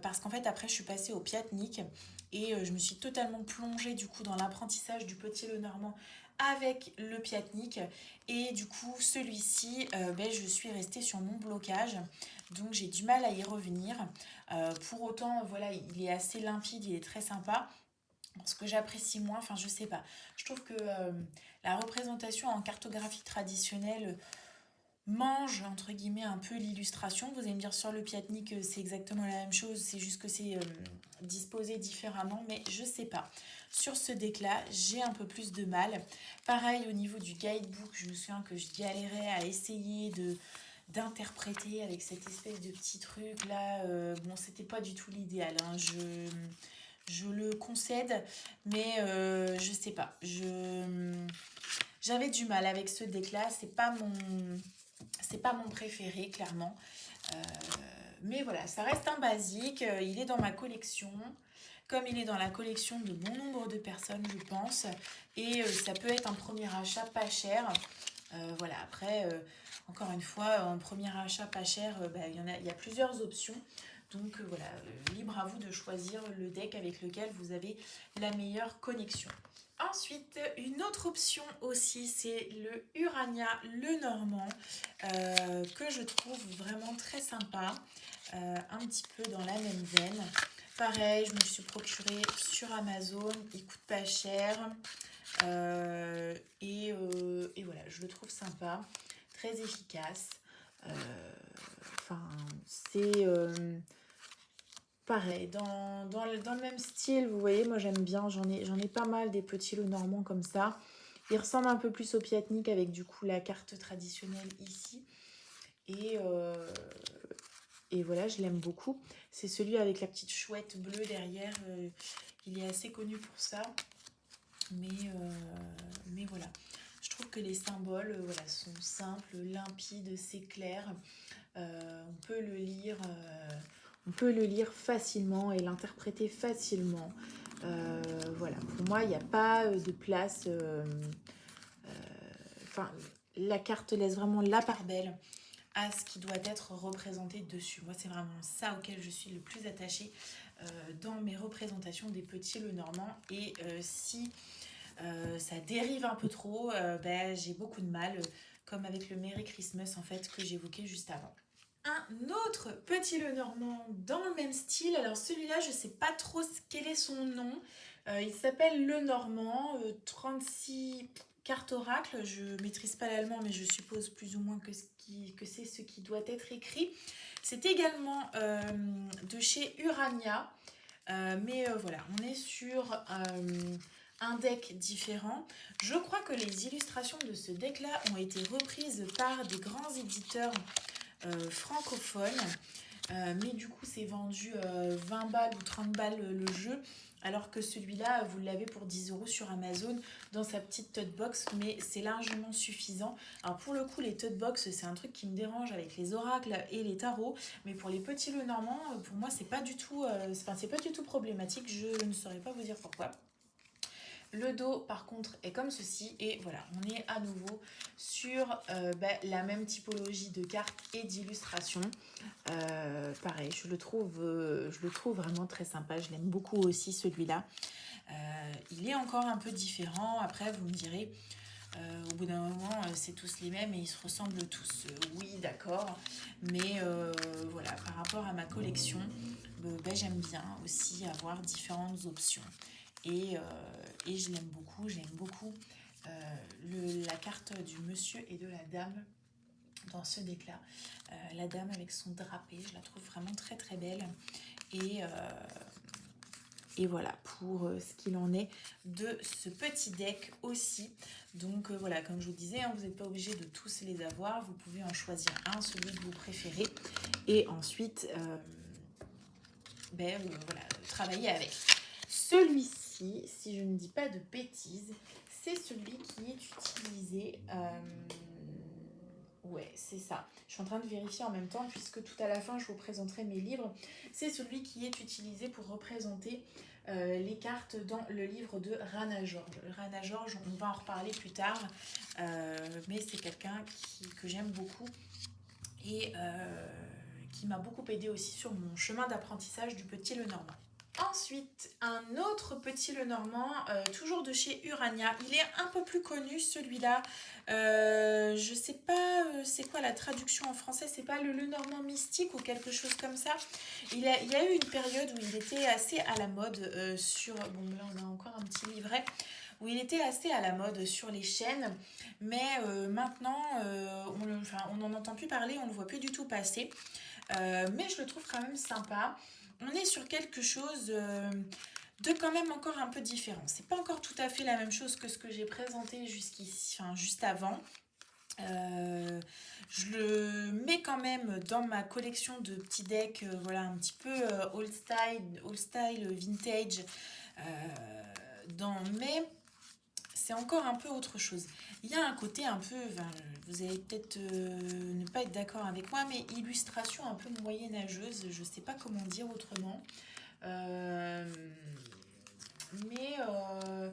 Parce qu'en fait après je suis passée au Piatnik. Et je me suis totalement plongée du coup dans l'apprentissage du petit Lenormand avec le Piatnik. Et du coup celui-ci, je suis restée sur mon blocage. Donc j'ai du mal à y revenir. Pour autant, voilà, il est assez limpide, il est très sympa. Ce que j'apprécie moins, enfin je sais pas. Je trouve que la représentation en cartographie traditionnelle, mange entre guillemets un peu l'illustration. Vous allez me dire sur le Piatnik c'est exactement la même chose, c'est juste que c'est disposé différemment, mais je sais pas. Sur ce deck là, j'ai un peu plus de mal. Pareil au niveau du guidebook, je me souviens que je galérais à essayer d'interpréter avec cette espèce de petit truc là. Bon, c'était pas du tout l'idéal, hein. Je le concède, mais je sais pas. J'avais du mal avec ce deck là, c'est pas mon préféré, clairement. Euh, mais voilà, ça reste un basique. Il est dans ma collection. Comme il est dans la collection de bon nombre de personnes, je pense. Et ça peut être un premier achat pas cher. Voilà, après, encore une fois, un premier achat pas cher, bah, il y a plusieurs options. Donc voilà, libre à vous de choisir le deck avec lequel vous avez la meilleure connexion. Ensuite, une autre option aussi, c'est le Urania, le Normand, que je trouve vraiment très sympa, un petit peu dans la même veine. Pareil, je me suis procuré sur Amazon, il coûte pas cher, et voilà, je le trouve sympa, très efficace. Enfin, c'est pareil, dans le même style, vous voyez, moi j'aime bien, j'en ai pas mal des petits Lenormand comme ça. Il ressemble un peu plus au Piatnik avec du coup la carte traditionnelle ici. Et, euh, et voilà, je l'aime beaucoup. C'est celui avec la petite chouette bleue derrière. Il est assez connu pour ça. Mais voilà. Je trouve que les symboles voilà, sont simples, limpides, c'est clair. On peut le lire. On peut le lire facilement et l'interpréter facilement. Voilà, pour moi, il n'y a pas de place. Enfin, la carte laisse vraiment la part belle à ce qui doit être représenté dessus. Moi, c'est vraiment ça auquel je suis le plus attachée dans mes représentations des petits Lenormand. Et si ça dérive un peu trop, ben, j'ai beaucoup de mal, comme avec le Merry Christmas en fait que j'évoquais juste avant. Un autre petit Lenormand dans le même style. Alors celui-là, je ne sais pas trop quel est son nom. Il s'appelle Lenormand, 36 cartes oracle. Je ne maîtrise pas l'allemand, mais je suppose plus ou moins que c'est ce qui doit être écrit. C'est également de chez Urania. Mais voilà, on est sur un deck différent. Je crois que les illustrations de ce deck-là ont été reprises par des grands éditeurs francophone. Mais du coup, c'est vendu 20 balles ou 30 balles le jeu. Alors que celui-là, vous l'avez pour 10 euros sur Amazon dans sa petite tote box, mais c'est largement suffisant. Alors pour le coup, les tote box, c'est un truc qui me dérange avec les oracles et les tarots, mais pour les petits Lenormand, pour moi, c'est pas du tout, c'est pas du tout problématique. Je ne saurais pas vous dire pourquoi. Le dos, par contre, est comme ceci. Et voilà, on est à nouveau sur la même typologie de cartes et d'illustrations. Pareil, je le trouve vraiment très sympa. Je l'aime beaucoup aussi, celui-là. Il est encore un peu différent. Après, vous me direz, au bout d'un moment, c'est tous les mêmes et ils se ressemblent tous. Oui, d'accord. Mais voilà, par rapport à ma collection, j'aime bien aussi avoir différentes options. Et, je l'aime beaucoup. J'aime beaucoup la carte du monsieur et de la dame dans ce deck-là. La dame avec son drapé, je la trouve vraiment très très belle. Et, voilà pour ce qu'il en est de ce petit deck aussi. Donc voilà, comme je vous disais, hein, vous n'êtes pas obligé de tous les avoir. Vous pouvez en choisir un, celui que vous préférez. Et ensuite, voilà, travailler avec. Celui-ci, si je ne dis pas de bêtises, c'est celui qui est utilisé... ouais, c'est ça. Je suis en train de vérifier en même temps puisque tout à la fin, je vous présenterai mes livres. C'est celui qui est utilisé pour représenter les cartes dans le livre de Rana George. Rana George, on va en reparler plus tard, mais c'est quelqu'un que j'aime beaucoup et qui m'a beaucoup aidé aussi sur mon chemin d'apprentissage du petit Lenormand. Ensuite, un autre petit Lenormand, toujours de chez Urania. Il est un peu plus connu celui-là. Je sais pas c'est quoi la traduction en français. C'est pas le Lenormand mystique ou quelque chose comme ça. Il y a eu une période où il était assez à la mode sur... Bon là on a encore un petit livret. Où il était assez à la mode sur les chaînes. Mais maintenant on n'en entend plus parler, on ne le voit plus du tout passer. Mais je le trouve quand même sympa. On est sur quelque chose de quand même encore un peu différent. C'est pas encore tout à fait la même chose que ce que j'ai présenté jusqu'ici, enfin juste avant. Je le mets quand même dans ma collection de petits decks, voilà, un petit peu old style, vintage. Mais c'est encore un peu autre chose. Il y a un côté un peu, enfin, vous allez peut-être ne pas être d'accord avec moi, mais illustration un peu moyenâgeuse, je sais pas comment dire autrement. Euh, mais, euh,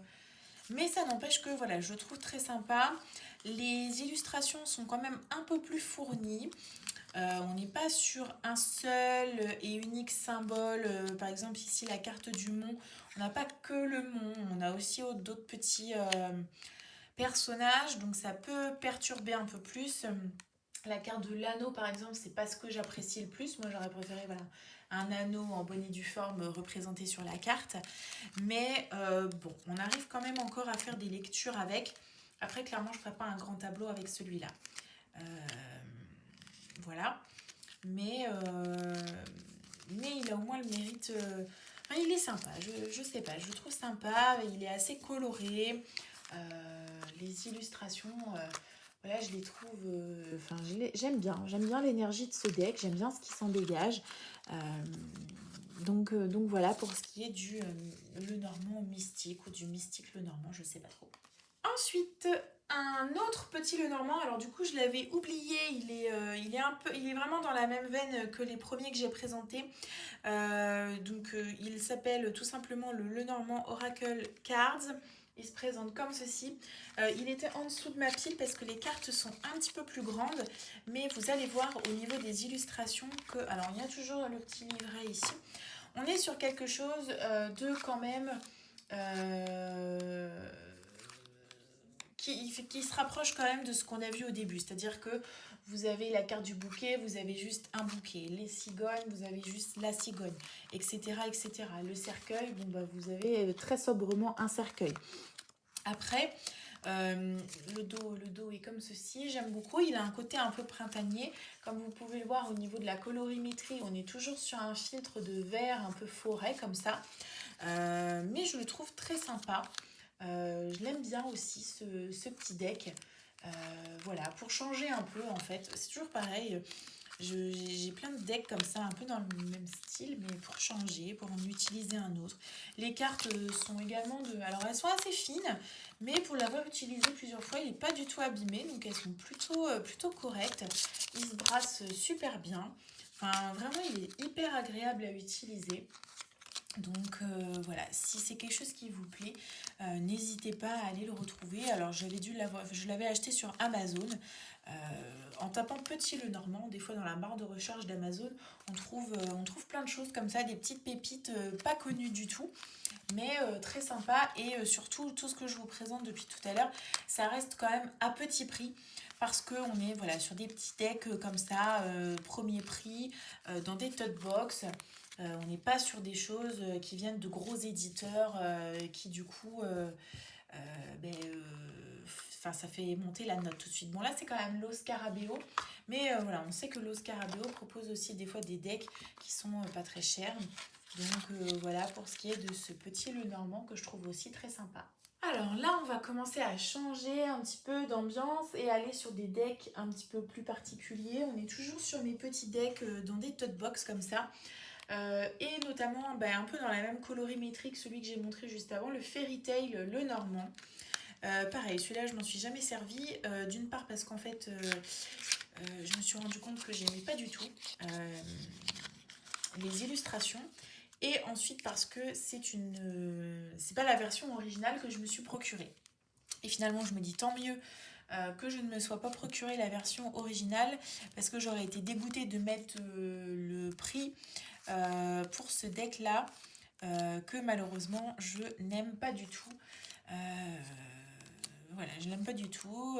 mais ça n'empêche que voilà, je le trouve très sympa. Les illustrations sont quand même un peu plus fournies. On n'est pas sur un seul et unique symbole. Par exemple, ici, la carte du mont. On n'a pas que le mont. On a aussi d'autres petits personnages. Donc, ça peut perturber un peu plus. La carte de l'anneau, par exemple, c'est pas ce que j'apprécie le plus. Moi, j'aurais préféré voilà, un anneau en bonne et due forme représenté sur la carte. Mais bon, on arrive quand même encore à faire des lectures avec. Après, clairement, je ne ferai pas un grand tableau avec celui-là. Euh, voilà. Mais, euh, mais il a au moins le mérite. Enfin, il est sympa, je sais pas, je le trouve sympa, il est assez coloré. Les illustrations, voilà, je les trouve. Enfin, j'aime bien l'énergie de ce deck, j'aime bien ce qui s'en dégage. Euh, donc voilà pour ce qui est du Lenormand mystique ou du mystique Lenormand, je sais pas trop. Ensuite, un autre petit Lenormand. Alors du coup, je l'avais oublié. Il est vraiment dans la même veine que les premiers que j'ai présentés. Il s'appelle tout simplement le Lenormand Oracle Cards. Il se présente comme ceci. Il était en dessous de ma pile parce que les cartes sont un petit peu plus grandes. Mais vous allez voir au niveau des illustrations que... Alors, il y a toujours le petit livret ici. On est sur quelque chose de quand même... Euh, qui se rapproche quand même de ce qu'on a vu au début. C'est-à-dire que vous avez la carte du bouquet, vous avez juste un bouquet. Les cigognes, vous avez juste la cigogne, etc. etc. Le cercueil, bon, bah, vous avez très sobrement un cercueil. Après, le dos est comme ceci, j'aime beaucoup. Il a un côté un peu printanier. Comme vous pouvez le voir au niveau de la colorimétrie, on est toujours sur un filtre de vert un peu forêt comme ça. Mais je le trouve très sympa. Je l'aime bien aussi ce petit deck. Voilà, pour changer un peu en fait. C'est toujours pareil. J'ai plein de decks comme ça, un peu dans le même style, mais pour changer, pour en utiliser un autre. Les cartes sont également de... Alors elles sont assez fines, mais pour l'avoir utilisé plusieurs fois, il n'est pas du tout abîmé, donc elles sont plutôt correctes. Il se brasse super bien. Enfin, vraiment, il est hyper agréable à utiliser. Donc voilà, si c'est quelque chose qui vous plaît, n'hésitez pas à aller le retrouver. Alors je l'avais acheté sur Amazon. En tapant Petit Lenormand, des fois dans la barre de recherche d'Amazon, on trouve plein de choses comme ça, des petites pépites pas connues du tout, mais très sympa. Et surtout, tout ce que je vous présente depuis tout à l'heure, ça reste quand même à petit prix. Parce qu'on est voilà, sur des petits decks comme ça, premier prix, dans des tote box. On n'est pas sur des choses qui viennent de gros éditeurs qui du coup, ça fait monter la note tout de suite. Bon là c'est quand même Los Scarabeo, mais voilà, on sait que Los Scarabeo propose aussi des fois des decks qui sont pas très chers. Donc voilà pour ce qui est de ce petit Lenormand que je trouve aussi très sympa. Alors là, on va commencer à changer un petit peu d'ambiance et aller sur des decks un petit peu plus particuliers. On est toujours sur mes petits decks dans des tote box comme ça. Et notamment un peu dans la même colorimétrie que celui que j'ai montré juste avant, le Fairy Tail Lenormand. Pareil, celui-là je m'en suis jamais servi. D'une part parce qu'en fait je me suis rendu compte que j'aimais pas du tout les illustrations. Et ensuite parce que c'est pas la version originale que je me suis procurée. Et finalement je me dis tant mieux que je ne me sois pas procuré la version originale parce que j'aurais été dégoûtée de mettre le prix pour ce deck là que malheureusement je n'aime pas du tout. Euh, voilà, je l'aime pas du tout.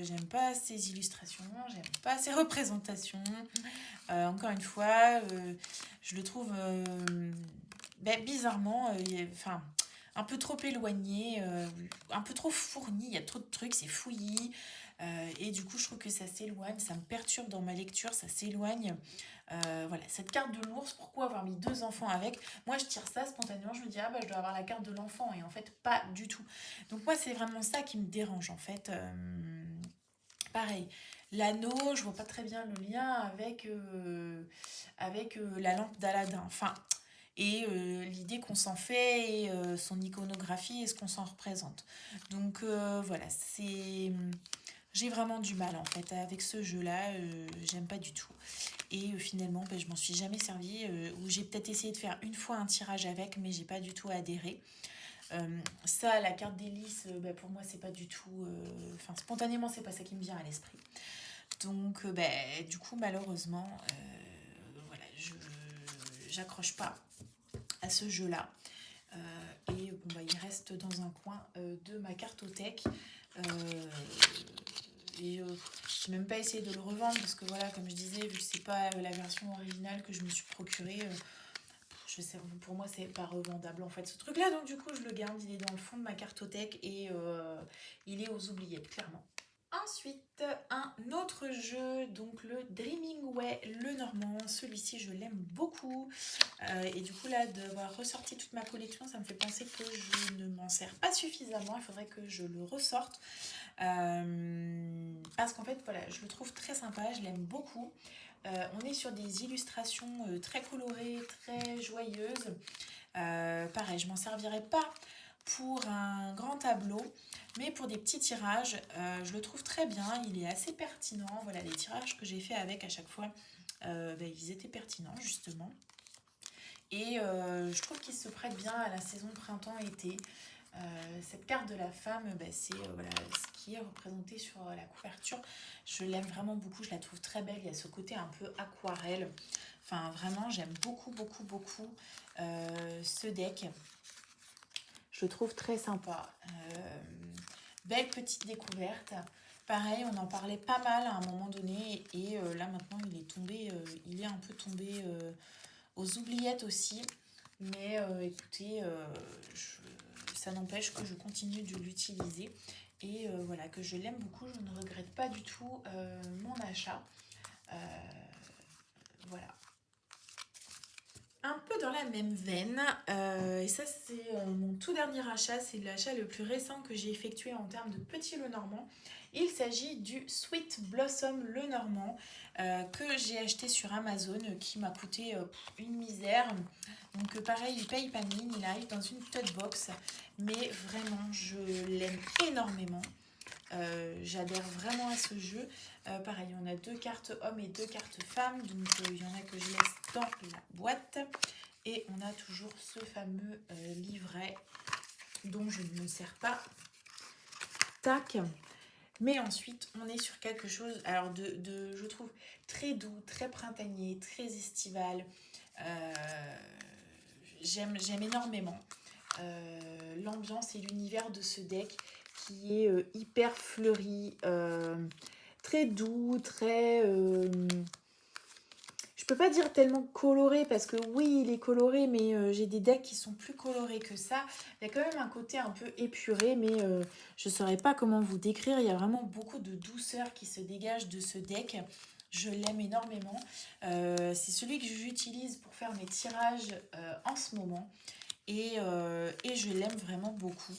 J'aime pas ses illustrations, j'aime pas ses représentations. Encore une fois, je le trouve bizarrement, enfin, un peu trop éloigné, un peu trop fourni. Il y a trop de trucs, c'est fouillis. Et du coup, je trouve que ça s'éloigne, ça me perturbe dans ma lecture, ça s'éloigne. Voilà, cette carte de l'ours, pourquoi avoir mis deux enfants avec? Moi, je tire ça spontanément, je me dis, ah bah, je dois avoir la carte de l'enfant, et en fait, pas du tout. Donc, moi, c'est vraiment ça qui me dérange, en fait. Pareil, l'anneau, je vois pas très bien le lien avec la lampe d'Aladin. Enfin, et l'idée qu'on s'en fait, et son iconographie et ce qu'on s'en représente. Donc voilà, j'ai vraiment du mal en fait avec ce jeu-là, j'aime pas du tout. Et finalement, je m'en suis jamais servi, ou j'ai peut-être essayé de faire une fois un tirage avec, mais j'ai pas du tout adhéré. Ça, la carte d'hélice, pour moi, c'est pas du tout. Enfin, spontanément, c'est pas ça qui me vient à l'esprit. Donc, du coup, malheureusement, voilà, j'accroche pas à ce jeu-là. Et il reste dans un coin de ma cartothèque. Et j'ai même pas essayé de le revendre parce que voilà, comme je disais, vu que c'est pas la version originale que je me suis procurée, je sais, pour moi c'est pas revendable en fait ce truc là, donc du coup je le garde, il est dans le fond de ma cartothèque et il est aux oubliettes clairement. Ensuite, un autre jeu, donc le Dreaming Way, le normand. Celui-ci, je l'aime beaucoup. Et du coup, là, d'avoir ressorti toute ma collection, ça me fait penser que je ne m'en sers pas suffisamment. Il faudrait que je le ressorte. Parce qu'en fait, voilà, je le trouve très sympa, je l'aime beaucoup. On est sur des illustrations très colorées, très joyeuses. Pareil, je m'en servirai pas pour un grand tableau, mais pour des petits tirages, je le trouve très bien, il est assez pertinent. Voilà, les tirages que j'ai fait avec à chaque fois, ils étaient pertinents justement. Et je trouve qu'il se prête bien à la saison printemps-été. Cette carte de la femme, c'est voilà, ce qui est représenté sur la couverture. Je l'aime vraiment beaucoup, je la trouve très belle. Il y a ce côté un peu aquarelle. Enfin, vraiment, j'aime beaucoup, beaucoup, beaucoup ce deck. Je le trouve très sympa. Belle petite découverte. Pareil, on en parlait pas mal à un moment donné. Et là, maintenant, il est tombé, il est un peu tombé aux oubliettes aussi. Mais écoutez, ça n'empêche que je continue de l'utiliser. Et voilà, que je l'aime beaucoup. Je ne regrette pas du tout mon achat. Voilà. Un peu dans la même veine, et ça c'est mon tout dernier achat, c'est l'achat le plus récent que j'ai effectué en termes de petit Lenormand. Il s'agit du Sweet Blossom Lenormand que j'ai acheté sur Amazon, qui m'a coûté une misère. Donc pareil, il paye pas de mine, il arrive dans une tote box, mais vraiment je l'aime énormément. J'adhère vraiment à ce jeu. Pareil, on a deux cartes hommes et deux cartes femmes. Donc il y en a que je laisse dans la boîte. Et on a toujours ce fameux livret dont je ne me sers pas. Tac. Mais ensuite, on est sur quelque chose, alors je trouve, très doux, très printanier, très estival. J'aime énormément l'ambiance et l'univers de ce deck qui est hyper fleuri, très doux, très... je peux pas dire tellement coloré parce que oui, il est coloré, mais j'ai des decks qui sont plus colorés que ça. Il y a quand même un côté un peu épuré, mais je saurais pas comment vous décrire. Il y a vraiment beaucoup de douceur qui se dégage de ce deck. Je l'aime énormément. C'est celui que j'utilise pour faire mes tirages en ce moment. Et je l'aime vraiment beaucoup.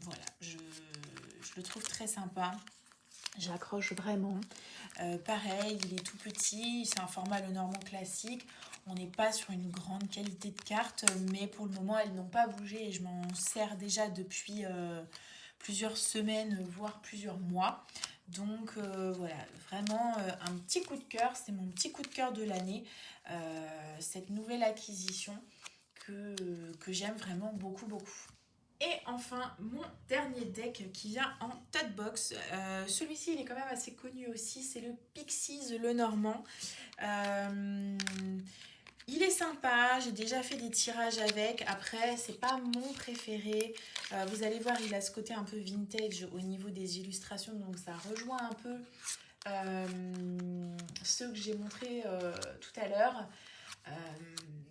Voilà, je le trouve très sympa. J'accroche vraiment. Pareil, il est tout petit, c'est un format Lenormand classique. On n'est pas sur une grande qualité de carte, mais pour le moment, elles n'ont pas bougé et je m'en sers déjà depuis plusieurs semaines, voire plusieurs mois. Donc voilà, vraiment un petit coup de cœur, c'est mon petit coup de cœur de l'année, cette nouvelle acquisition que j'aime vraiment beaucoup, beaucoup. Et enfin, mon dernier deck qui vient en tote box. Celui-ci, il est quand même assez connu aussi. C'est le Pixies Lenormand. Il est sympa, j'ai déjà fait des tirages avec. Après, c'est pas mon préféré. Vous allez voir, il a ce côté un peu vintage au niveau des illustrations, donc ça rejoint un peu ceux que j'ai montrés tout à l'heure. Euh,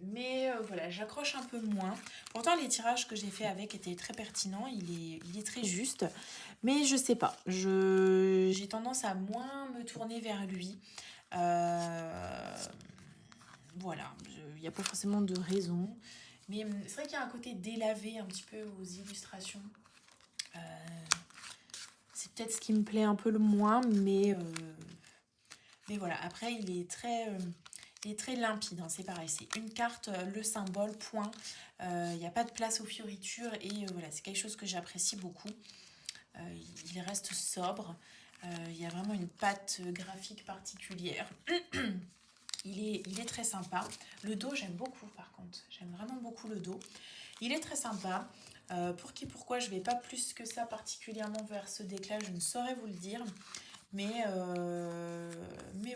mais voilà, j'accroche un peu moins. Pourtant, les tirages que j'ai fait avec étaient très pertinents. Il est très juste. Mais je sais pas. J'ai tendance à moins me tourner vers lui. Euh, voilà. Il n'y a pas forcément de raison. Mais c'est vrai qu'il y a un côté délavé un petit peu aux illustrations. Euh, c'est peut-être ce qui me plaît un peu le moins. Mais voilà. Après, il est très limpide, hein, c'est pareil, c'est une carte, le symbole, point. Il n'y a pas de place aux fioritures et voilà, c'est quelque chose que j'apprécie beaucoup. Il reste sobre, il y a vraiment une patte graphique particulière. Il est très sympa. Le dos, j'aime beaucoup par contre, j'aime vraiment beaucoup le dos. Il est très sympa. Pour qui, pourquoi, je ne vais pas plus que ça particulièrement vers ce deck-là, je ne saurais vous le dire. Mais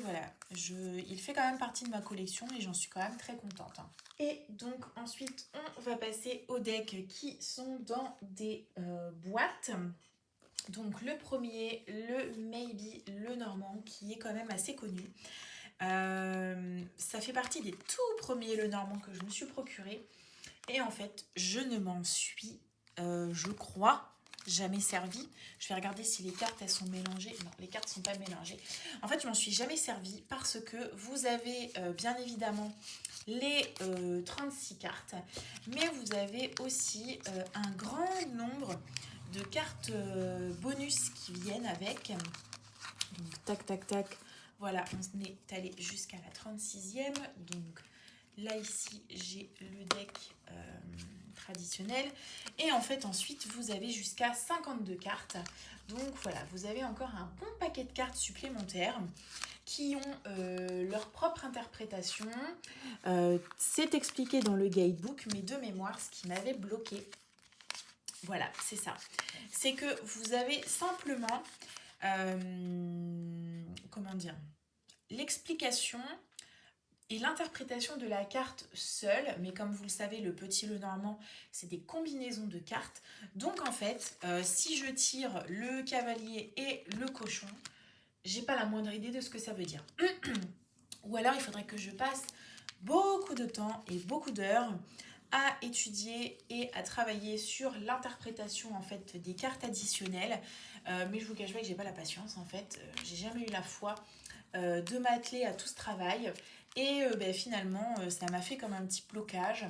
voilà, il fait quand même partie de ma collection et j'en suis quand même très contente, hein. Et donc ensuite, on va passer aux decks qui sont dans des boîtes. Donc le premier, le Maybe, le Normand, qui est quand même assez connu. Ça fait partie des tout premiers le Normand que je me suis procuré. Et en fait, je ne m'en suis, je crois, jamais servi. Je vais regarder si les cartes, elles sont mélangées. Non, les cartes ne sont pas mélangées. En fait, je m'en suis jamais servi parce que vous avez bien évidemment les 36 cartes, mais vous avez aussi un grand nombre de cartes bonus qui viennent avec. Donc, tac, tac, tac. Voilà, on est allé jusqu'à la 36e. Donc, là, ici, j'ai le deck traditionnel. Et en fait, ensuite, vous avez jusqu'à 52 cartes. Donc, voilà, vous avez encore un bon paquet de cartes supplémentaires qui ont leur propre interprétation. C'est expliqué dans le guidebook, mais de mémoire, ce qui m'avait bloqué, voilà, c'est ça. C'est que vous avez simplement, comment dire, l'explication et l'interprétation de la carte seule, mais comme vous le savez, le petit, le normand, c'est des combinaisons de cartes. Donc en fait, si je tire le cavalier et le cochon, j'ai pas la moindre idée de ce que ça veut dire. Ou alors il faudrait que je passe beaucoup de temps et beaucoup d'heures à étudier et à travailler sur l'interprétation en fait des cartes additionnelles. Mais je vous cache pas que j'ai pas la patience en fait. J'ai jamais eu la foi de m'atteler à tout ce travail. Et finalement, ça m'a fait comme un petit blocage.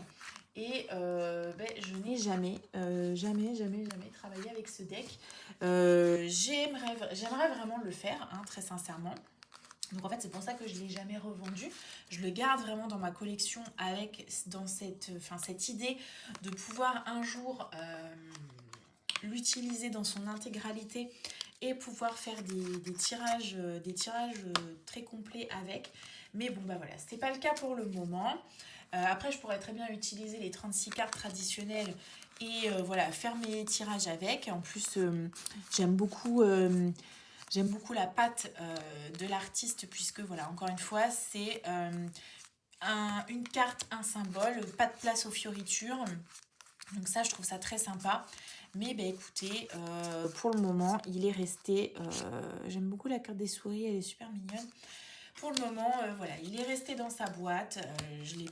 Et je n'ai jamais travaillé avec ce deck. J'aimerais vraiment le faire, hein, très sincèrement. Donc en fait, c'est pour ça que je ne l'ai jamais revendu. Je le garde vraiment dans ma collection avec cette idée de pouvoir un jour l'utiliser dans son intégralité et pouvoir faire des tirages très complets avec. Mais bon, bah voilà, c'est pas le cas pour le moment. Après, je pourrais très bien utiliser les 36 cartes traditionnelles et voilà, faire mes tirages avec. En plus, j'aime beaucoup la patte de l'artiste puisque, voilà, encore une fois, c'est une carte, un symbole, pas de place aux fioritures. Donc ça, je trouve ça très sympa. Mais bah, écoutez, pour le moment, il est resté... j'aime beaucoup la carte des souris, elle est super mignonne. Pour le moment, voilà, il est resté dans sa boîte. Je l'ai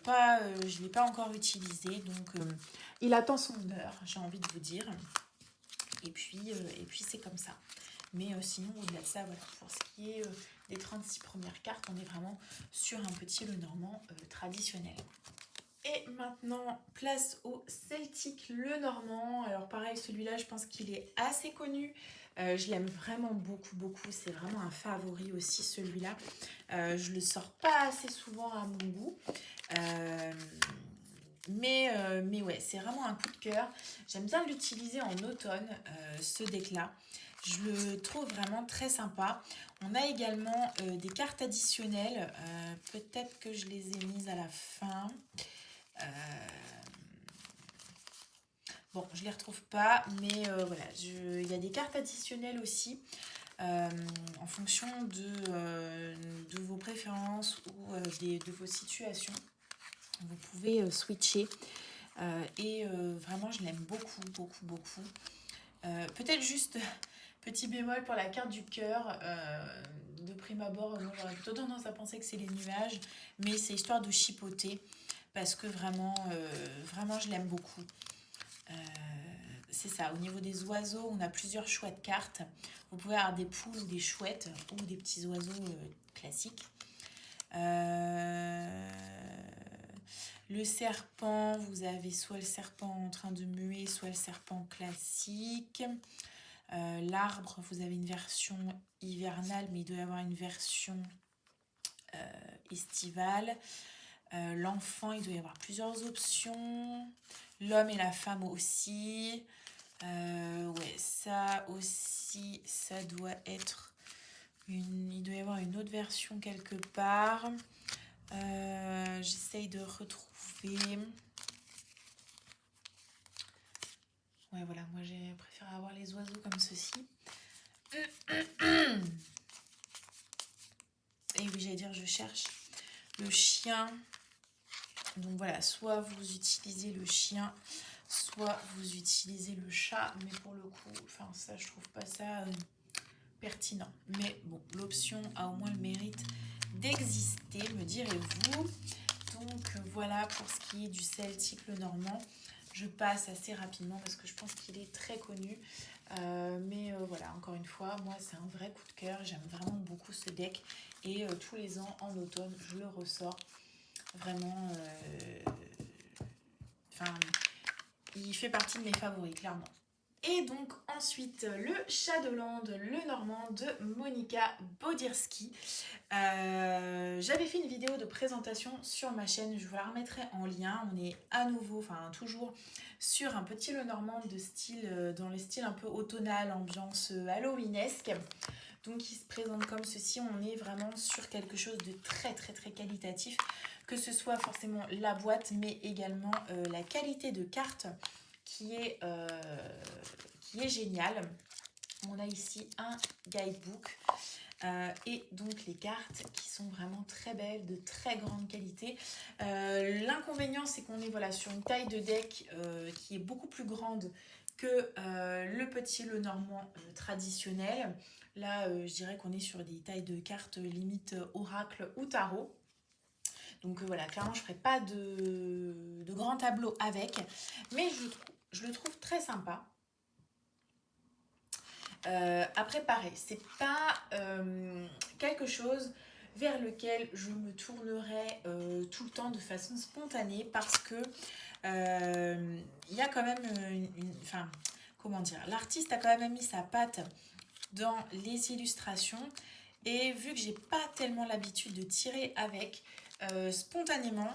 pas encore utilisé. Donc, il attend son heure, j'ai envie de vous dire. Et puis c'est comme ça. Mais sinon, au-delà de ça, voilà, pour ce qui est des 36 premières cartes, on est vraiment sur un petit Lenormand traditionnel. Et maintenant, place au Celtic Lenormand. Alors pareil, celui-là, je pense qu'il est assez connu. Je l'aime vraiment beaucoup, beaucoup. C'est vraiment un favori aussi, celui-là. Je le sors pas assez souvent à mon goût. Mais ouais, c'est vraiment un coup de cœur. J'aime bien l'utiliser en automne, ce deck-là. Je le trouve vraiment très sympa. On a également des cartes additionnelles. Peut-être que je les ai mises à la fin. Bon, je les retrouve pas, mais voilà, il y a des cartes additionnelles aussi en fonction de vos préférences ou de vos situations. Vous pouvez switcher. Et vraiment, je l'aime beaucoup, beaucoup, beaucoup. Peut-être juste petit bémol pour la carte du cœur. De prime abord, moi j'aurais plutôt tendance à penser que c'est les nuages, mais c'est histoire de chipoter parce que vraiment, vraiment je l'aime beaucoup. Euh, c'est ça, au niveau des oiseaux, on a plusieurs chouettes cartes. Vous pouvez avoir des poules ou des chouettes ou des petits oiseaux classiques. Le serpent, vous avez soit le serpent en train de muer, soit le serpent classique. L'arbre, vous avez une version hivernale, mais il doit y avoir une version estivale. L'enfant, il doit y avoir plusieurs options. L'homme et la femme aussi. Ouais, ça aussi, ça doit être il doit y avoir une autre version quelque part. J'essaye de retrouver. Ouais, voilà, moi j'ai préféré avoir les oiseaux comme ceci. Et oui, j'allais dire, je cherche le chien. Donc voilà, soit vous utilisez le chien, soit vous utilisez le chat. Mais pour le coup, enfin ça, je trouve pas ça pertinent. Mais bon, l'option a au moins le mérite d'exister, me direz-vous. Donc voilà pour ce qui est du celtique le normand. Je passe assez rapidement parce que je pense qu'il est très connu. Mais voilà, encore une fois, moi c'est un vrai coup de cœur. J'aime vraiment beaucoup ce deck. Et tous les ans en automne, je le ressors. Vraiment, il fait partie de mes favoris, clairement. Et donc ensuite le Shadowland, le Normand de Monika Bodirski. J'avais fait une vidéo de présentation sur ma chaîne, je vous la remettrai en lien. On est à nouveau, enfin toujours sur un petit le Normand de style, dans le style un peu automnal, ambiance halloweenesque. Donc il se présente comme ceci, on est vraiment sur quelque chose de très très très qualitatif, que ce soit forcément la boîte mais également la qualité de carte qui est géniale. On a ici un guidebook et donc les cartes qui sont vraiment très belles, de très grande qualité. L'inconvénient c'est qu'on est voilà, sur une taille de deck qui est beaucoup plus grande que le petit le normand traditionnel. Là je dirais qu'on est sur des tailles de cartes limite oracle ou tarot. Donc voilà, clairement je ne ferai pas de grand tableau avec, mais je le trouve très sympa. Après pareil, c'est pas quelque chose vers lequel je me tournerai tout le temps de façon spontanée parce que il y a quand même enfin, comment dire, l'artiste a quand même mis sa patte dans les illustrations et vu que j'ai pas tellement l'habitude de tirer avec, spontanément,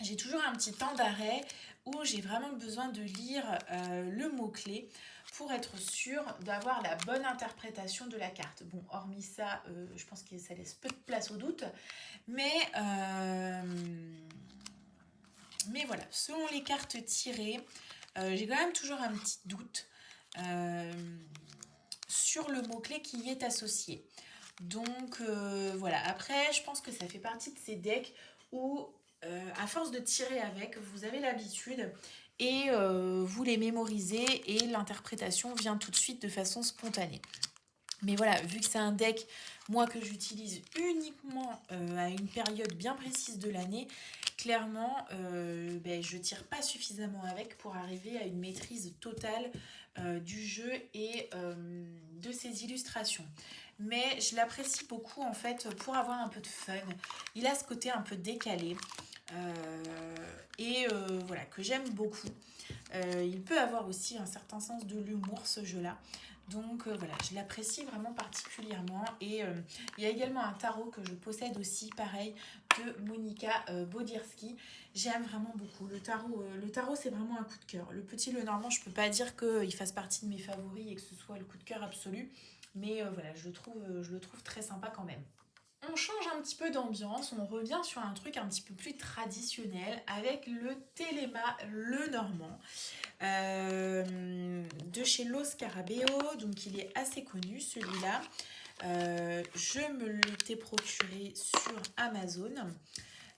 j'ai toujours un petit temps d'arrêt où j'ai vraiment besoin de lire le mot-clé pour être sûre d'avoir la bonne interprétation de la carte. Bon, hormis ça, je pense que ça laisse peu de place au doute. Mais voilà, selon les cartes tirées, j'ai quand même toujours un petit doute sur le mot-clé qui y est associé. Donc voilà, après je pense que ça fait partie de ces decks où à force de tirer avec, vous avez l'habitude et vous les mémorisez et l'interprétation vient tout de suite de façon spontanée. Mais voilà, vu que c'est un deck, moi, que j'utilise uniquement à une période bien précise de l'année, clairement, je tire pas suffisamment avec pour arriver à une maîtrise totale du jeu et de ses illustrations. Mais je l'apprécie beaucoup en fait pour avoir un peu de fun. Il a ce côté un peu décalé et voilà, que j'aime beaucoup. Il peut avoir aussi un certain sens de l'humour ce jeu-là. Donc voilà, je l'apprécie vraiment particulièrement. Et il y a également un tarot que je possède aussi, pareil, de Monika Bodirski. J'aime vraiment beaucoup. Le tarot c'est vraiment un coup de cœur. Le petit le normand, je peux pas dire qu'il fasse partie de mes favoris et que ce soit le coup de cœur absolu. Mais voilà, je le trouve très sympa quand même. On change un petit peu d'ambiance, on revient sur un truc un petit peu plus traditionnel avec le Téléma le Normand de chez Los Scarabeo. Donc il est assez connu celui-là. Je me l'étais procuré sur Amazon.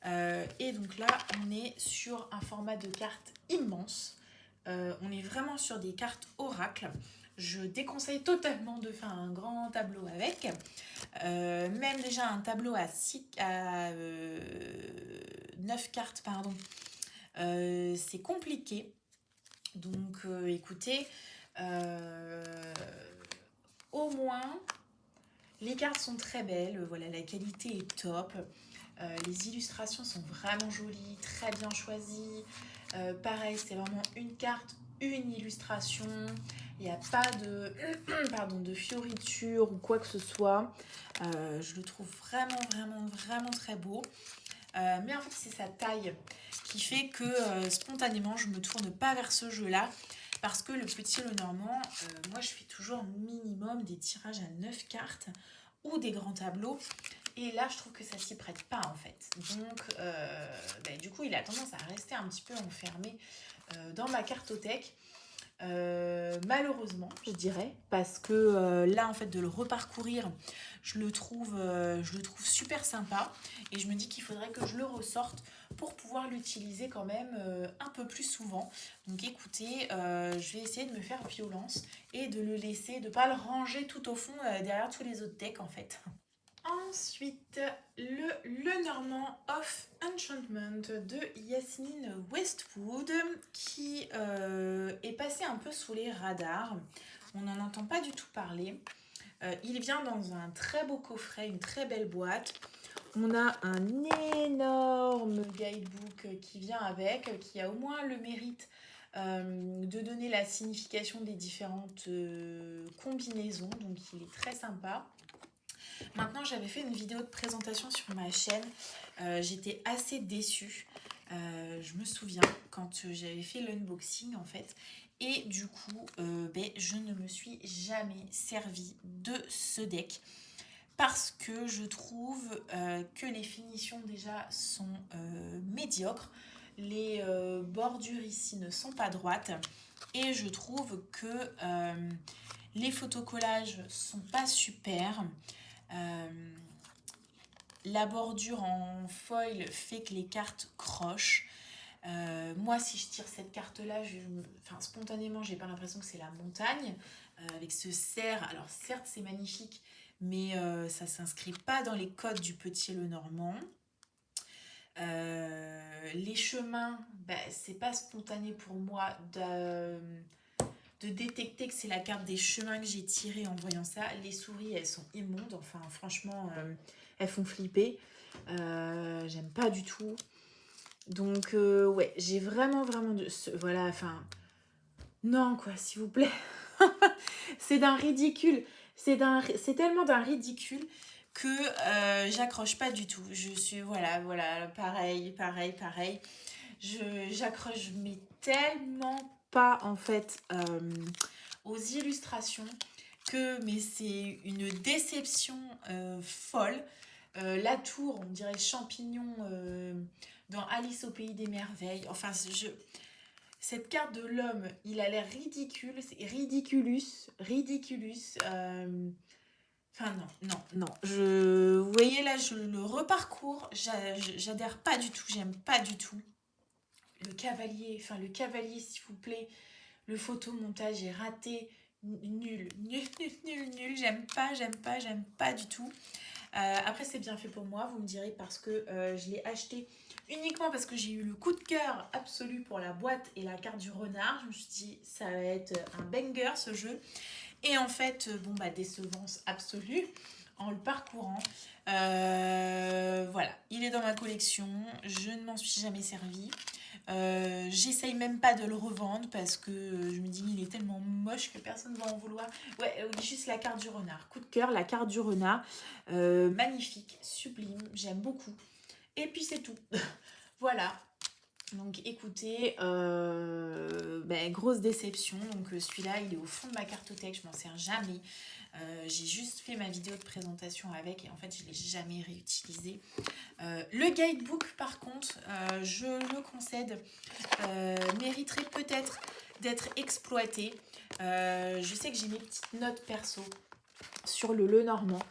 Et donc là, on est sur un format de carte immense. On est vraiment sur des cartes oracle. Je déconseille totalement de faire un grand tableau avec. Même déjà un tableau à 9 cartes, pardon. C'est compliqué. Donc écoutez, au moins, les cartes sont très belles. Voilà, la qualité est top. Les illustrations sont vraiment jolies, très bien choisies. Pareil, c'est vraiment une carte, une illustration. Il n'y a pas de, pardon, de fioriture ou quoi que ce soit. Je le trouve vraiment très beau. Mais en fait, c'est sa taille qui fait que spontanément, je ne me tourne pas vers ce jeu-là. Parce que le petit Lenormand, moi, je fais toujours minimum des tirages à 9 cartes ou des grands tableaux. Et là, je trouve que ça s'y prête pas, en fait. Donc, du coup, il a tendance à rester un petit peu enfermé dans ma cartothèque. Malheureusement, je dirais, parce que là, en fait, de le reparcourir, je le trouve super sympa. Et je me dis qu'il faudrait que je le ressorte pour pouvoir l'utiliser quand même un peu plus souvent. Donc écoutez, je vais essayer de me faire violence et de le laisser, de ne pas le ranger tout au fond derrière tous les autres decks, en fait. Ensuite, le Normand of Enchantment de Yasmine Westwood qui est passé un peu sous les radars. On n'en entend pas du tout parler. Il vient dans un très beau coffret, une très belle boîte. On a un énorme guidebook qui vient avec, qui a au moins le mérite de donner la signification des différentes combinaisons. Donc il est très sympa. Maintenant, j'avais fait une vidéo de présentation sur ma chaîne. J'étais assez déçue. Je me souviens quand j'avais fait l'unboxing en fait. Et du coup, je ne me suis jamais servie de ce deck. Parce que je trouve que les finitions déjà sont médiocres. Les bordures ici ne sont pas droites. Et je trouve que les photocollages sont pas super. La bordure en foil fait que les cartes crochent. Moi, si je tire cette carte-là, spontanément, j'ai pas l'impression que c'est la montagne. Avec ce cerf, alors certes, c'est magnifique, mais ça s'inscrit pas dans les codes du petit Lenormand. Les chemins, c'est pas spontané pour moi de détecter que c'est la carte des chemins que j'ai tirée en voyant ça. Les souris, elles sont immondes. Enfin, franchement, elles font flipper. J'aime pas du tout. Donc, ouais, j'ai vraiment voilà, enfin... Non, quoi, s'il vous plaît. C'est d'un ridicule. C'est tellement d'un ridicule que j'accroche pas du tout. Je suis, voilà, pareil. J'accroche, mais tellement pas, en fait, aux illustrations mais c'est une déception folle. La tour, on dirait champignon dans Alice au pays des merveilles. Enfin, cette carte de l'homme, il a l'air ridicule. C'est ridiculus. Enfin, non. Vous voyez là, je le reparcours. J'adhère pas du tout. J'aime pas du tout. Le cavalier, s'il vous plaît. Le photomontage est raté. Nul. J'aime pas du tout. Après, c'est bien fait pour moi, vous me direz, parce que je l'ai acheté uniquement parce que j'ai eu le coup de cœur absolu pour la boîte et la carte du renard. Je me suis dit, ça va être un banger ce jeu. Et en fait, décevance absolue en le parcourant. Voilà, il est dans ma collection, je ne m'en suis jamais servie. J'essaye même pas de le revendre parce que je me dis il est tellement moche que personne ne va en vouloir. Ouais, juste la carte du renard. Coup de cœur, la carte du renard. Magnifique, sublime, j'aime beaucoup. Et puis c'est tout. Voilà. Donc écoutez, grosse déception. Donc celui-là, il est au fond de ma cartothèque, je m'en sers jamais. J'ai juste fait ma vidéo de présentation avec et en fait, je ne l'ai jamais réutilisé. Le guidebook, par contre, je le concède, mériterait peut-être d'être exploité. Je sais que j'ai mes petites notes perso sur le Lenormand.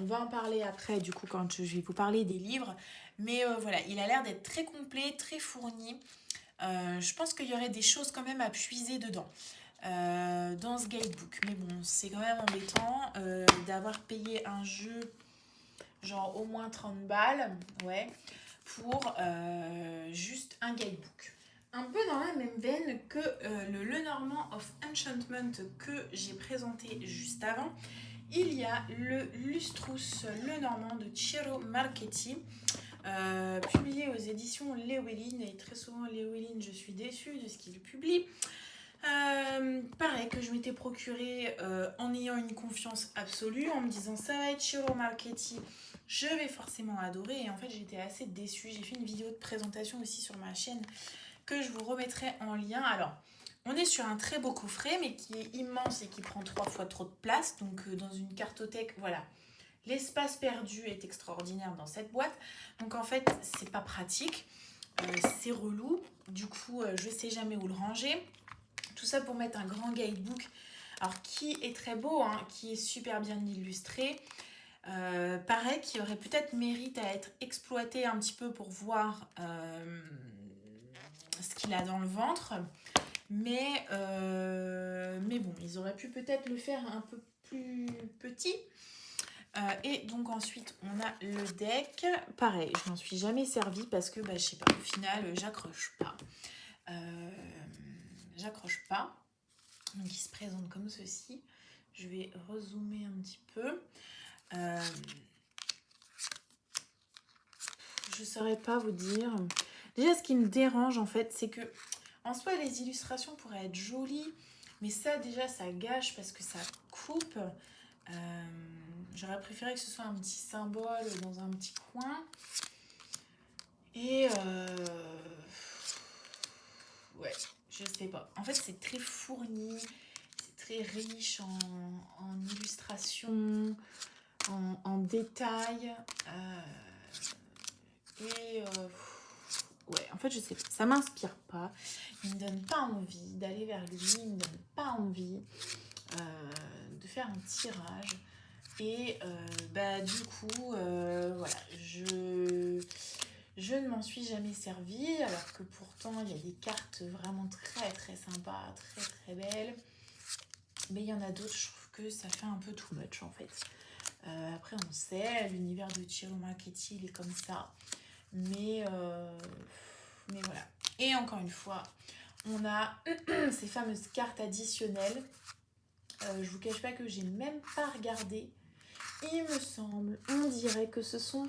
On va en parler après, du coup, quand je vais vous parler des livres. Mais voilà, il a l'air d'être très complet, très fourni. Je pense qu'il y aurait des choses quand même à puiser dedans. Dans ce guidebook. Mais bon, c'est quand même embêtant d'avoir payé un jeu genre au moins 30 balles, ouais, pour juste un guidebook. Un peu dans la même veine que le Lenormand of Enchantment que j'ai présenté juste avant, il y a le Lustrous Lenormand de Ciro Marchetti, publié aux éditions Llewellyn. Et très souvent, Llewellyn, je suis déçue de ce qu'il publie. Pareil que je m'étais procuré en ayant une confiance absolue, en me disant ça va être Ciro Marchetti, je vais forcément adorer. Et en fait, j'étais assez déçue. J'ai fait une vidéo de présentation aussi sur ma chaîne que je vous remettrai en lien. Alors, on est sur un très beau coffret, mais qui est immense et qui prend 3 fois trop de place. Donc, dans une cartothèque, voilà. L'espace perdu est extraordinaire dans cette boîte. Donc, en fait, c'est pas pratique. C'est relou. Du coup, je sais jamais où le ranger. Tout ça pour mettre un grand guidebook. Alors, qui est très beau, hein, qui est super bien illustré. Pareil, qui aurait peut-être mérite à être exploité un petit peu pour voir ce qu'il a dans le ventre. Mais bon, ils auraient pu peut-être le faire un peu plus petit. Et donc ensuite, on a le deck. Pareil, je m'en suis jamais servi parce que, je sais pas, au final, j'accroche pas. J'accroche pas. Donc il se présente comme ceci. Je vais rezoomer un petit peu. Je ne saurais pas vous dire. Déjà, ce qui me dérange, en fait, c'est que, en soi, les illustrations pourraient être jolies, mais ça, déjà, ça gâche parce que ça coupe. J'aurais préféré que ce soit un petit symbole dans un petit coin. Et ouais, je sais pas. En fait, c'est très fourni, c'est très riche en illustrations, en détails. Et ouais, en fait, je sais pas, ça m'inspire pas. Il me donne pas envie d'aller vers lui, il me donne pas envie de faire un tirage. Et du coup, voilà, je ne m'en suis jamais servie, alors que pourtant, il y a des cartes vraiment très très sympas, très très belles. Mais il y en a d'autres, je trouve que ça fait un peu too much en fait. Après, on sait, l'univers de Ciro Marchetti, il est comme ça. Mais voilà. Et encore une fois, on a ces fameuses cartes additionnelles. Je vous cache pas que j'ai même pas regardé. Il me semble, on dirait que ce sont...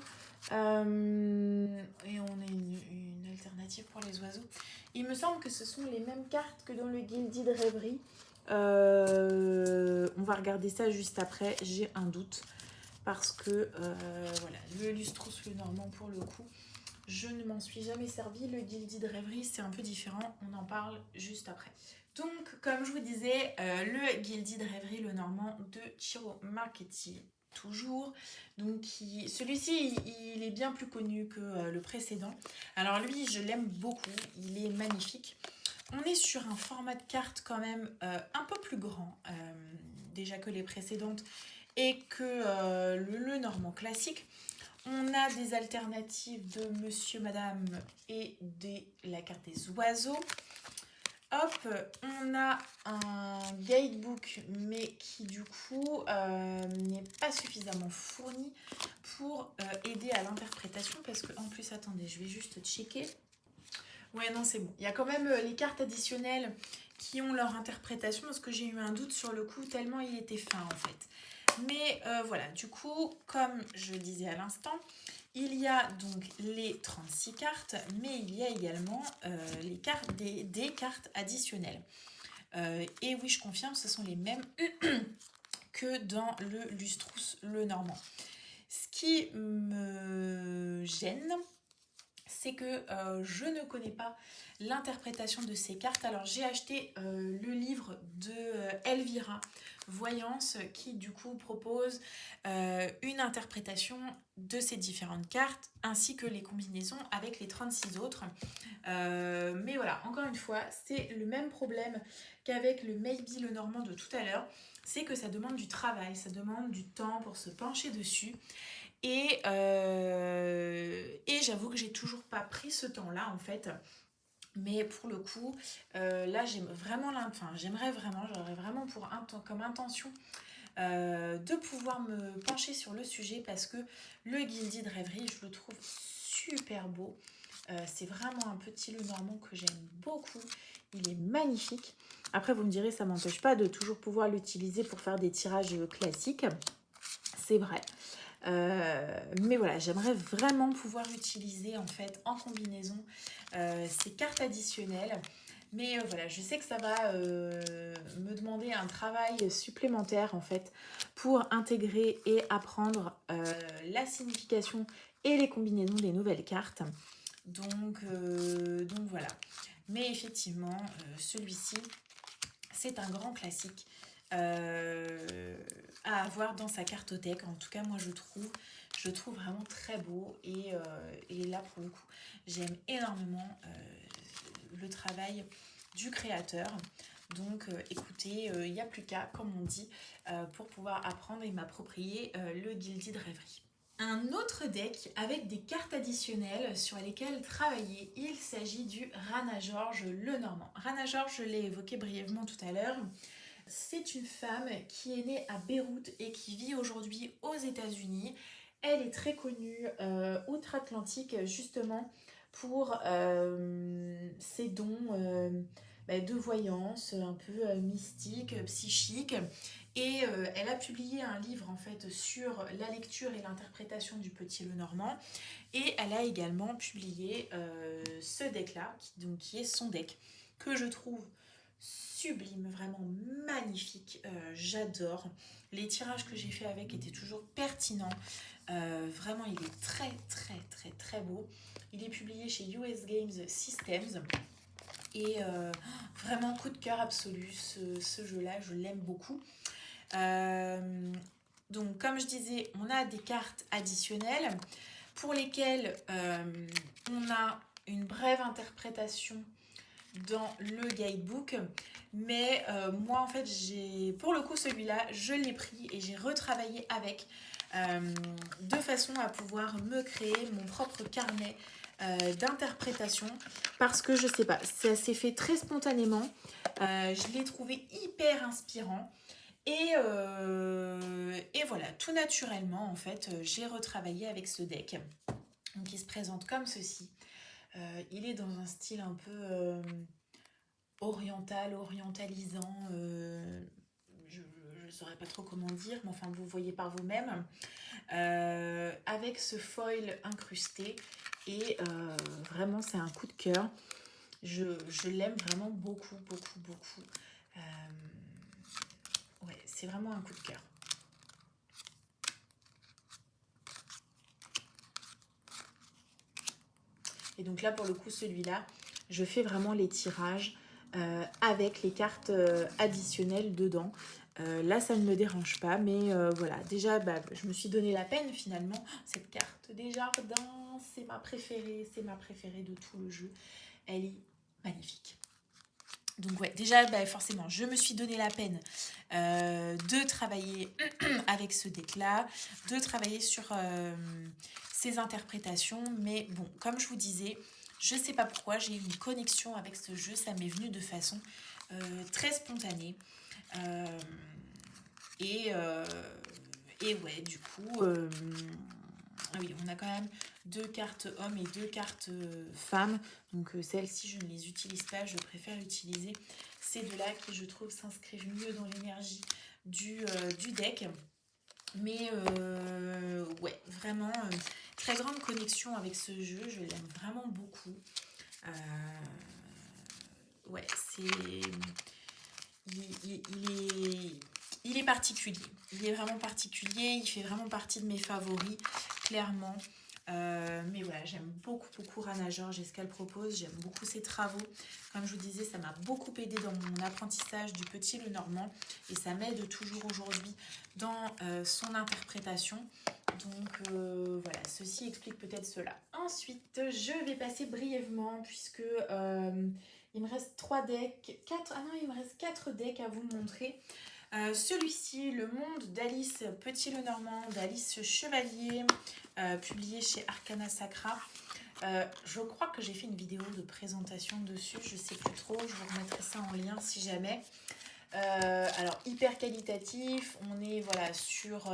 et on a une alternative pour les oiseaux. Il me semble que ce sont les mêmes cartes que dans le Gilded Reverie. On va regarder ça juste après, j'ai un doute. Parce que, voilà, le Lustrous Lenormand pour le coup, je ne m'en suis jamais servi. Le Gilded Reverie, c'est un peu différent. On en parle juste après. Donc, comme je vous disais, le Gilded Reverie Lenormand de Ciro Marchetti, toujours. Donc, celui-ci, il est bien plus connu que le précédent. Alors lui, je l'aime beaucoup. Il est magnifique. On est sur un format de carte quand même un peu plus grand, déjà que les précédentes, et que le Lenormand classique. On a des alternatives de Monsieur, Madame et la carte des oiseaux. Hop, on a un guidebook, mais qui du coup n'est pas suffisamment fourni pour aider à l'interprétation. Parce que, en plus, attendez, je vais juste checker. Ouais, non, c'est bon. Il y a quand même les cartes additionnelles qui ont leur interprétation, parce que j'ai eu un doute sur le coup, tellement il était fin en fait. Mais voilà, du coup, comme je le disais à l'instant, il y a donc les 36 cartes, mais il y a également les cartes des cartes additionnelles. Et oui, je confirme, ce sont les mêmes que dans le Lustrous Lenormand. Ce qui me gêne, c'est que je ne connais pas l'interprétation de ces cartes. Alors j'ai acheté le livre de Elvira Voyance qui du coup propose une interprétation de ces différentes cartes ainsi que les combinaisons avec les 36 autres. Mais voilà, encore une fois, c'est le même problème qu'avec le Maybe Lenormand de tout à l'heure. C'est que ça demande du travail, ça demande du temps pour se pencher dessus. Et j'avoue que j'ai toujours pas pris ce temps-là en fait. Mais pour le coup, là j'aimerais vraiment, j'aurais vraiment comme intention de pouvoir me pencher sur le sujet parce que le Gilded Rêverie, je le trouve super beau. C'est vraiment un petit Lenormand que j'aime beaucoup. Il est magnifique. Après, vous me direz, ça ne m'empêche pas de toujours pouvoir l'utiliser pour faire des tirages classiques. C'est vrai. Mais voilà, j'aimerais vraiment pouvoir utiliser en fait en combinaison ces cartes additionnelles. Mais voilà, je sais que ça va me demander un travail supplémentaire en fait pour intégrer et apprendre la signification et les combinaisons des nouvelles cartes. Donc voilà. Mais effectivement, celui-ci, c'est un grand classique à avoir dans sa cartothèque. En tout cas, moi, je trouve vraiment très beau. Et là, pour le coup, j'aime énormément le travail du créateur. Donc, écoutez, il n'y a plus qu'à, comme on dit, pour pouvoir apprendre et m'approprier le Gilded Rêverie. Un autre deck avec des cartes additionnelles sur lesquelles travailler, il s'agit du Rana George Lenormand. Rana George, je l'ai évoqué brièvement tout à l'heure. C'est une femme qui est née à Beyrouth et qui vit aujourd'hui aux États-Unis. Elle est très connue outre-Atlantique justement pour ses dons de voyance, un peu mystique, psychique. Et elle a publié un livre en fait sur la lecture et l'interprétation du Petit Lenormand. Et elle a également publié ce deck-là, qui est son deck, que je trouve sublime, vraiment magnifique. J'adore. Les tirages que j'ai fait avec étaient toujours pertinents. Vraiment, il est très très très très beau. Il est publié chez US Games Systems. Et vraiment coup de cœur absolu, ce jeu-là, je l'aime beaucoup. Donc comme je disais, on a des cartes additionnelles pour lesquelles on a une brève interprétation dans le guidebook. Mais moi en fait, pour le coup celui-là, je l'ai pris et j'ai retravaillé avec de façon à pouvoir me créer mon propre carnet d'interprétation parce que je sais pas, ça s'est fait très spontanément. Je l'ai trouvé hyper inspirant. Et voilà, tout naturellement, en fait, j'ai retravaillé avec ce deck. Donc, il se présente comme ceci. Il est dans un style un peu orientalisant. Je ne saurais pas trop comment dire, mais enfin, vous voyez par vous-même. Avec ce foil incrusté. Et vraiment, c'est un coup de cœur. Je l'aime vraiment beaucoup, beaucoup, beaucoup. Ouais, c'est vraiment un coup de cœur. Et donc là, pour le coup, celui-là, je fais vraiment les tirages avec les cartes additionnelles dedans. Là, ça ne me dérange pas, mais voilà. Déjà, je me suis donné la peine finalement. Cette carte des jardins, c'est ma préférée de tout le jeu. Elle est magnifique. Donc ouais, déjà, forcément, je me suis donné la peine de travailler avec ce deck-là, de travailler sur ses interprétations. Mais bon, comme je vous disais, je sais pas pourquoi, j'ai eu une connexion avec ce jeu. Ça m'est venu de façon très spontanée. Et ouais, du coup... oui, on a quand même 2 cartes hommes et 2 cartes femmes. Donc celles-ci, je ne les utilise pas. Je préfère utiliser ces deux-là qui, je trouve, s'inscrivent mieux dans l'énergie du deck. Mais ouais, vraiment, très grande connexion avec ce jeu. Je l'aime vraiment beaucoup. Ouais, il est particulier. Il est vraiment particulier. Il fait vraiment partie de mes favoris, clairement. Mais voilà, j'aime beaucoup, beaucoup Rana George et ce qu'elle propose. J'aime beaucoup ses travaux. Comme je vous disais, ça m'a beaucoup aidé dans mon apprentissage du Petit Lenormand. Et ça m'aide toujours aujourd'hui dans son interprétation. Donc voilà, ceci explique peut-être cela. Ensuite, je vais passer brièvement puisque Il me reste 3 decks, 4, ah non, il me reste 4 decks à vous montrer. Celui-ci, Le Monde d'Alice Petit-Lenormand, d'Alice Chevalier, publié chez Arcana Sacra. Je crois que j'ai fait une vidéo de présentation dessus, je sais plus trop, je vous remettrai ça en lien si jamais. Alors hyper qualitatif, on est voilà sur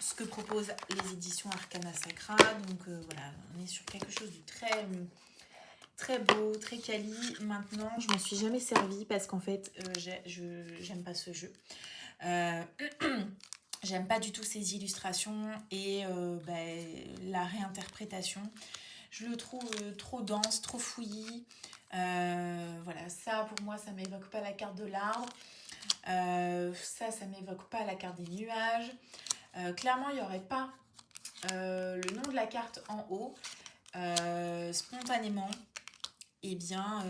ce que proposent les éditions Arcana Sacra, donc voilà, on est sur quelque chose de très beau, très quali. Maintenant, je m'en suis jamais servie parce qu'en fait, j'aime pas ce jeu. J'aime pas du tout ces illustrations et la réinterprétation. Je le trouve trop dense, trop fouillis. Voilà, ça pour moi, ça m'évoque pas la carte de l'arbre. Ça m'évoque pas la carte des nuages. Clairement, il n'y aurait pas le nom de la carte en haut. Spontanément, eh bien,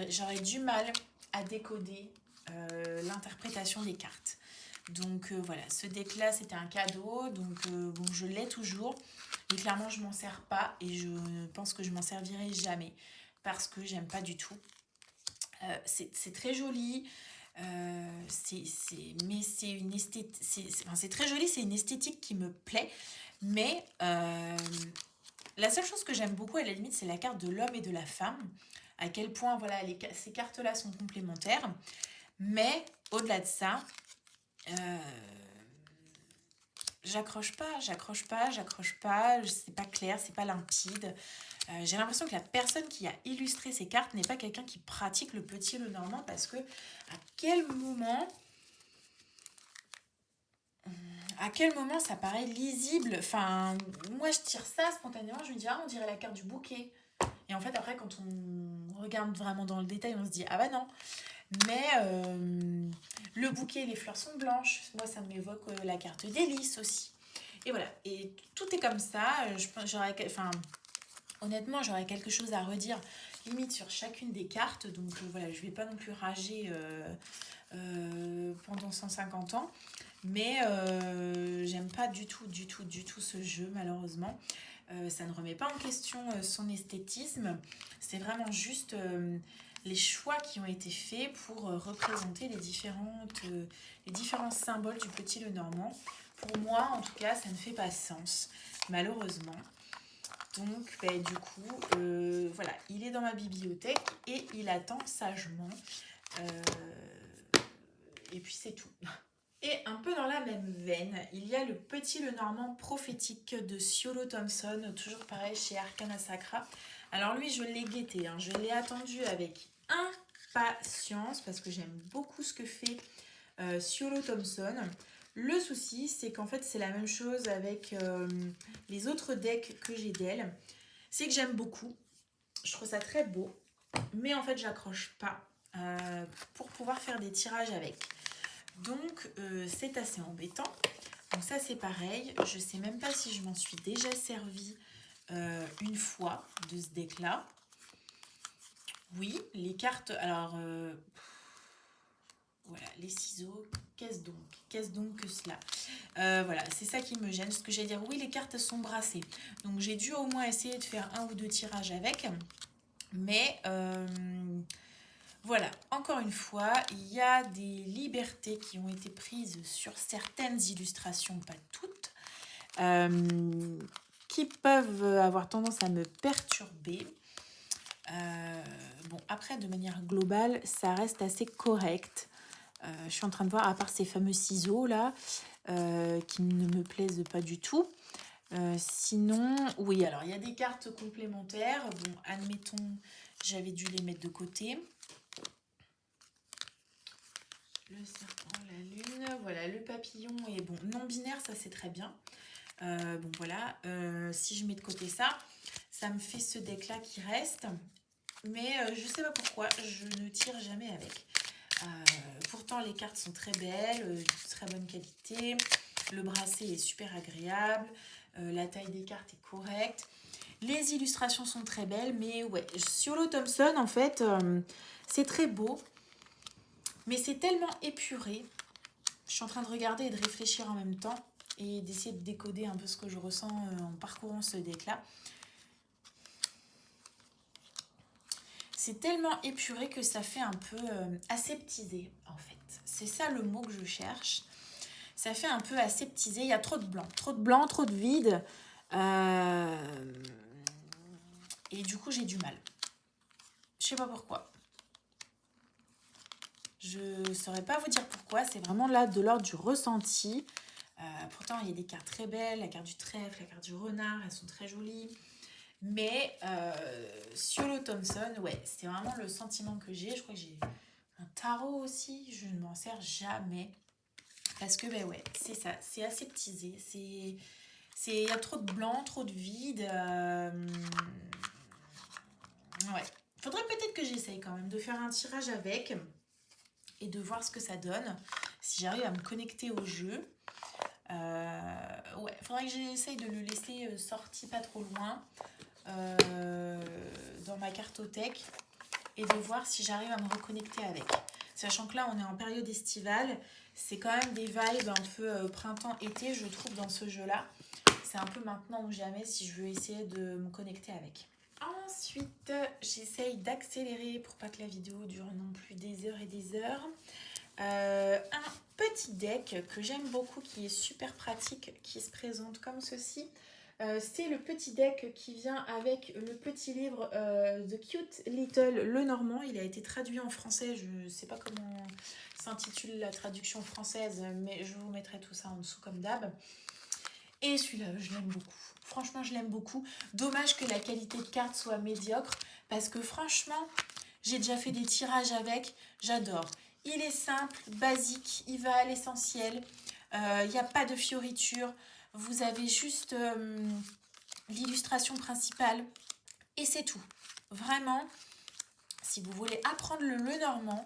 j'aurais du mal à décoder l'interprétation des cartes. Donc voilà, ce deck là c'était un cadeau, donc bon, je l'ai toujours, mais clairement je m'en sers pas et je pense que je m'en servirai jamais parce que j'aime pas du tout. C'est très joli, mais c'est une esthétique, c'est très joli, c'est une esthétique qui me plaît, mais la seule chose que j'aime beaucoup à la limite c'est la carte de l'homme et de la femme, à quel point voilà ces cartes là sont complémentaires, mais au-delà de ça, j'accroche pas, c'est pas clair, c'est pas limpide. J'ai l'impression que la personne qui a illustré ces cartes n'est pas quelqu'un qui pratique le petit Lenormand, parce que à quel moment ça paraît lisible. Enfin, moi je tire ça spontanément, je me dis ah, on dirait la carte du bouquet. Et en fait après quand on regarde vraiment dans le détail, on se dit ah bah non. Mais le bouquet, les fleurs sont blanches. Moi, ça m'évoque la carte d'hélice aussi. Et voilà. Et tout est comme ça. Honnêtement, j'aurais quelque chose à redire, limite sur chacune des cartes. Donc voilà, je ne vais pas non plus rager pendant 150 ans. Mais j'aime pas du tout ce jeu, malheureusement. Ça ne remet pas en question son esthétisme. C'est vraiment juste les choix qui ont été faits pour représenter les différents symboles du petit Lenormand. Pour moi, en tout cas, ça ne fait pas sens, malheureusement. Donc, du coup, voilà, il est dans ma bibliothèque et il attend sagement. Et puis, c'est tout. Et un peu dans la même veine, il y a le petit Lenormand prophétique de Ciolo Thompson, toujours pareil chez Arcana Sacra. Alors lui, je l'ai guetté, je l'ai attendu avec impatience parce que j'aime beaucoup ce que fait Ciolo Thompson. Le souci, c'est qu'en fait, c'est la même chose avec les autres decks que j'ai d'elle. C'est que j'aime beaucoup, je trouve ça très beau, mais en fait, j'accroche pas pour pouvoir faire des tirages avec. Donc c'est assez embêtant. Donc ça c'est pareil, je sais même pas si je m'en suis déjà servi une fois de ce deck là. Oui, les cartes, alors voilà, les ciseaux, qu'est-ce donc que cela, voilà, c'est ça qui me gêne. Ce que j'allais dire, oui, les cartes sont brassées, donc j'ai dû au moins essayer de faire 1 ou 2 tirages avec, mais voilà, encore une fois, il y a des libertés qui ont été prises sur certaines illustrations, pas toutes, qui peuvent avoir tendance à me perturber. Bon, après, de manière globale, ça reste assez correct. Je suis en train de voir, à part ces fameux ciseaux là, qui ne me plaisent pas du tout. Sinon, oui, alors il y a des cartes complémentaires. Bon, admettons, j'avais dû les mettre de côté. Le serpent, la lune, voilà, le papillon et bon, non binaire, ça c'est très bien. Bon voilà, si je mets de côté ça, ça me fait ce deck là qui reste, mais je sais pas pourquoi, je ne tire jamais avec. Pourtant les cartes sont très belles, de très bonne qualité, le bracelet est super agréable, la taille des cartes est correcte, les illustrations sont très belles, mais ouais, Ciolo Thompson en fait, c'est très beau. Mais c'est tellement épuré. Je suis en train de regarder et de réfléchir en même temps et d'essayer de décoder un peu ce que je ressens en parcourant ce deck-là. C'est tellement épuré que ça fait un peu aseptisé, en fait. C'est ça le mot que je cherche. Ça fait un peu aseptisé. Il y a trop de blanc, trop de vide. Et du coup, j'ai du mal. Je sais pas pourquoi. Je saurais pas vous dire pourquoi. C'est vraiment là de l'ordre du ressenti. Pourtant, il y a des cartes très belles. La carte du trèfle, la carte du renard. Elles sont très jolies. Mais Ciolo Thompson, ouais, c'est vraiment le sentiment que j'ai. Je crois que j'ai un tarot aussi. Je ne m'en sers jamais. Parce que, ben ouais, c'est ça. C'est aseptisé. Il y a trop de blanc, trop de vide. Ouais. Faudrait peut-être que j'essaye quand même de faire un tirage avec et de voir ce que ça donne. Si j'arrive à me connecter au jeu. Ouais, faudrait que j'essaye de le laisser sorti pas trop loin dans ma cartothèque et de voir si j'arrive à me reconnecter avec. Sachant que là, on est en période estivale. C'est quand même des vibes un peu printemps-été, je trouve, dans ce jeu-là. C'est un peu maintenant ou jamais si je veux essayer de me connecter avec. Ensuite, j'essaye d'accélérer pour pas que la vidéo dure non plus des heures et des heures. Un petit deck que j'aime beaucoup, qui est super pratique, qui se présente comme ceci. C'est le petit deck qui vient avec le petit livre The Cute Little Lenormand. Il a été traduit en français, je ne sais pas comment s'intitule la traduction française, mais je vous mettrai tout ça en dessous comme d'hab. Et celui-là, je l'aime beaucoup. Franchement, je l'aime beaucoup. Dommage que la qualité de carte soit médiocre, parce que franchement, j'ai déjà fait des tirages avec, j'adore. Il est simple, basique, il va à l'essentiel. Il n'y a pas de fioritures. Vous avez juste l'illustration principale et c'est tout. Vraiment, si vous voulez apprendre le Lenormand,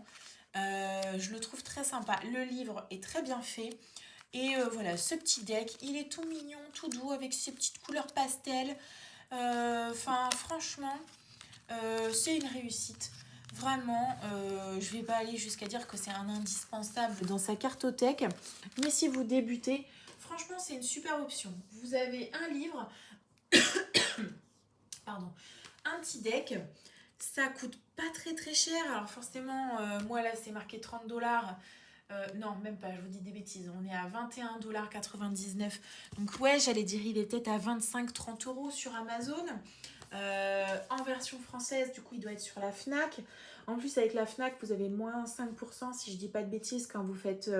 je le trouve très sympa. Le livre est très bien fait. Et voilà, ce petit deck, il est tout mignon, tout doux, avec ses petites couleurs pastel. Enfin, franchement, c'est une réussite. Vraiment, je vais pas aller jusqu'à dire que c'est un indispensable dans sa cartothèque. Mais si vous débutez, franchement, c'est une super option. Vous avez un livre, pardon, un petit deck. Ça coûte pas très cher. Alors forcément, moi là, c'est marqué 30 $. Non, même pas, je vous dis des bêtises. On est à 21,99 $. Donc ouais, j'allais dire, il est peut-être à 25-30 € sur Amazon. En version française, du coup, il doit être sur la Fnac. En plus, avec la Fnac, vous avez moins 5%, si je dis pas de bêtises, quand vous faites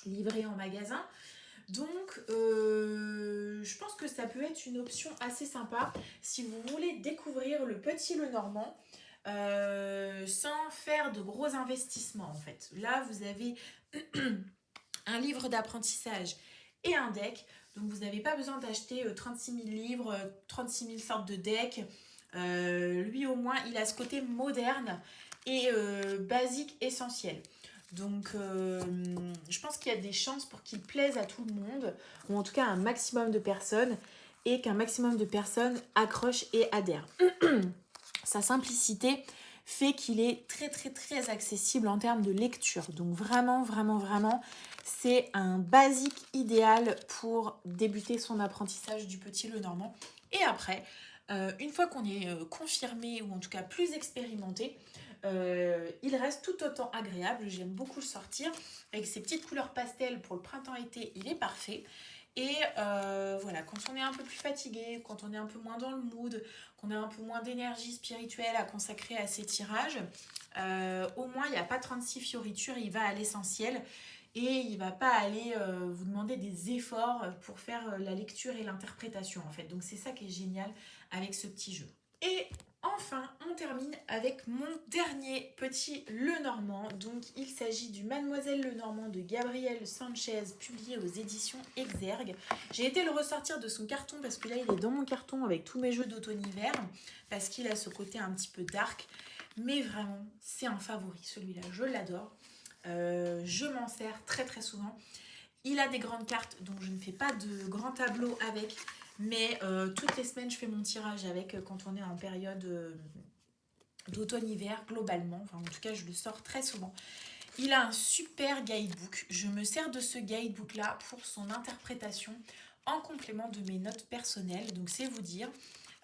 livrer en magasin. Donc, je pense que ça peut être une option assez sympa si vous voulez découvrir le petit Lenormand. Sans faire de gros investissements en fait. Là, vous avez un livre d'apprentissage et un deck. Donc, vous n'avez pas besoin d'acheter 36 000 livres, 36 000 sortes de decks. Lui, au moins, il a ce côté moderne et basique, essentiel. Donc, je pense qu'il y a des chances pour qu'il plaise à tout le monde, ou en tout cas à un maximum de personnes, et qu'un maximum de personnes accrochent et adhèrent. Sa simplicité fait qu'il est très accessible en termes de lecture. Donc vraiment, c'est un basique idéal pour débuter son apprentissage du petit Lenormand. Et après, une fois qu'on est confirmé ou en tout cas plus expérimenté, il reste tout autant agréable. J'aime beaucoup le sortir. Avec ses petites couleurs pastel pour le printemps-été, il est parfait. Et voilà, quand on est un peu plus fatigué, quand on est un peu moins dans le mood, qu'on a un peu moins d'énergie spirituelle à consacrer à ces tirages, au moins il n'y a pas 36 fioritures, il va à l'essentiel et il ne va pas aller vous demander des efforts pour faire la lecture et l'interprétation en fait. Donc c'est ça qui est génial avec ce petit jeu. Et enfin, on termine avec mon dernier petit Lenormand. Donc, il s'agit du Mademoiselle Lenormand de Gabriel Sanchez, publié aux éditions Exergue. J'ai été le ressortir de son carton parce que là, il est dans mon carton avec tous mes jeux d'automne-hiver, parce qu'il a ce côté un petit peu dark. Mais vraiment, c'est un favori, celui-là. Je l'adore. Je m'en sers très souvent. Il a des grandes cartes, donc je ne fais pas de grands tableaux avec. Mais toutes les semaines, je fais mon tirage avec quand on est en période d'automne-hiver, globalement. Enfin, en tout cas, je le sors très souvent. Il a un super guidebook. Je me sers de ce guidebook-là pour son interprétation en complément de mes notes personnelles. Donc, c'est vous dire.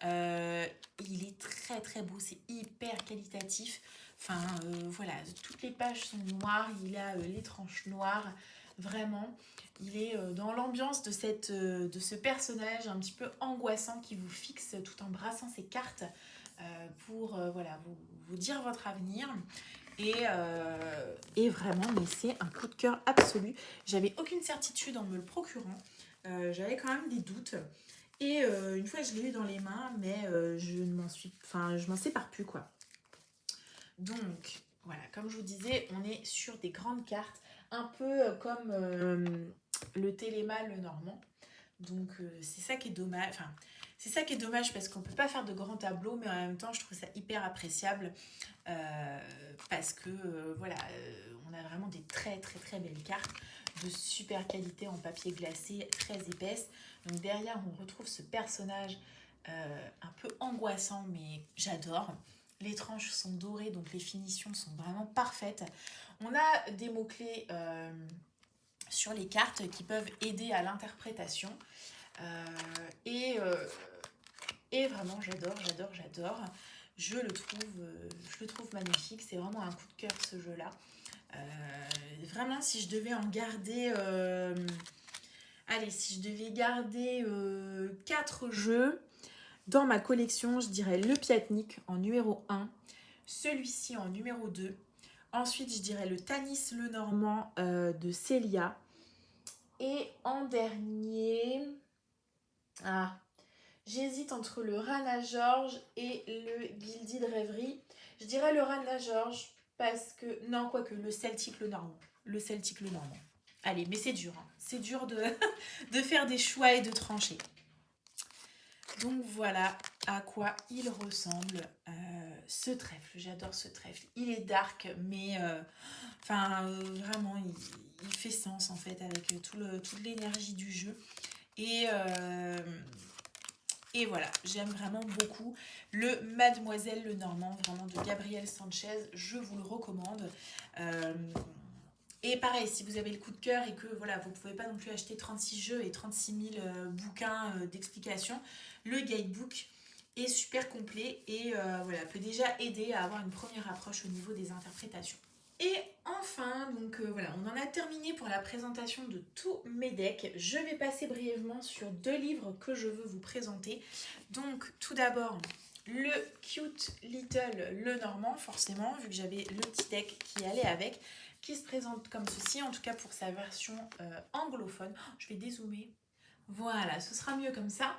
Il est très très beau, c'est hyper qualitatif. Enfin voilà, toutes les pages sont noires, il a les tranches noires, vraiment. Il est dans l'ambiance de ce personnage un petit peu angoissant qui vous fixe tout en brassant ses cartes pour voilà, vous dire votre avenir. Et vraiment, mais c'est un coup de cœur absolu. J'avais aucune certitude en me le procurant. J'avais quand même des doutes. Et une fois, je l'ai eu dans les mains, mais je m'en sépare plus, quoi. Donc, voilà, comme je vous disais, on est sur des grandes cartes, un peu comme le Téléma, le Normand. Donc, c'est ça qui est dommage. Enfin, c'est ça qui est dommage parce qu'on peut pas faire de grands tableaux, mais en même temps, je trouve ça hyper appréciable parce que, voilà, on a vraiment des très, très, très belles cartes de super qualité en papier glacé, très épaisse. Donc, derrière, on retrouve ce personnage un peu angoissant, mais j'adore. Les tranches sont dorées, donc les finitions sont vraiment parfaites. On a des mots-clés sur les cartes qui peuvent aider à l'interprétation. Euh, et, euh, et vraiment, j'adore. Je le trouve magnifique. C'est vraiment un coup de cœur, ce jeu-là. Vraiment, si je devais en garder... allez, si je devais garder 4 jeux dans ma collection, je dirais le Piatnik en numéro 1, celui-ci en numéro 2. Ensuite, je dirais le Tanis le Normand de Célia. Et en dernier... Ah, j'hésite entre le Rana George et le Gilded Rêverie. Je dirais le Rana George parce que... Non, quoique, le Celtic le Normand. Le Celtic le Normand. Allez, mais c'est dur. Hein. C'est dur de, de faire des choix et de trancher. Donc voilà à quoi il ressemble ce trèfle. J'adore ce trèfle. Il est dark, mais vraiment, il fait sens en fait avec toute l'énergie du jeu. Et, euh, et voilà, j'aime vraiment beaucoup le Mademoiselle le Normand, vraiment de Gabriel Sanchez. Je vous le recommande. Et pareil, si vous avez le coup de cœur et que voilà, vous ne pouvez pas non plus acheter 36 jeux et 36 000 bouquins d'explications, le guidebook est super complet et voilà, peut déjà aider à avoir une première approche au niveau des interprétations. Et enfin, donc voilà, on en a terminé pour la présentation de tous mes decks. Je vais passer brièvement sur 2 livres que je veux vous présenter. Donc tout d'abord, le Cute Little Le Normand, forcément, vu que j'avais le petit deck qui allait avec, qui se présente comme ceci, en tout cas pour sa version anglophone. Je vais dézoomer. Voilà, ce sera mieux comme ça.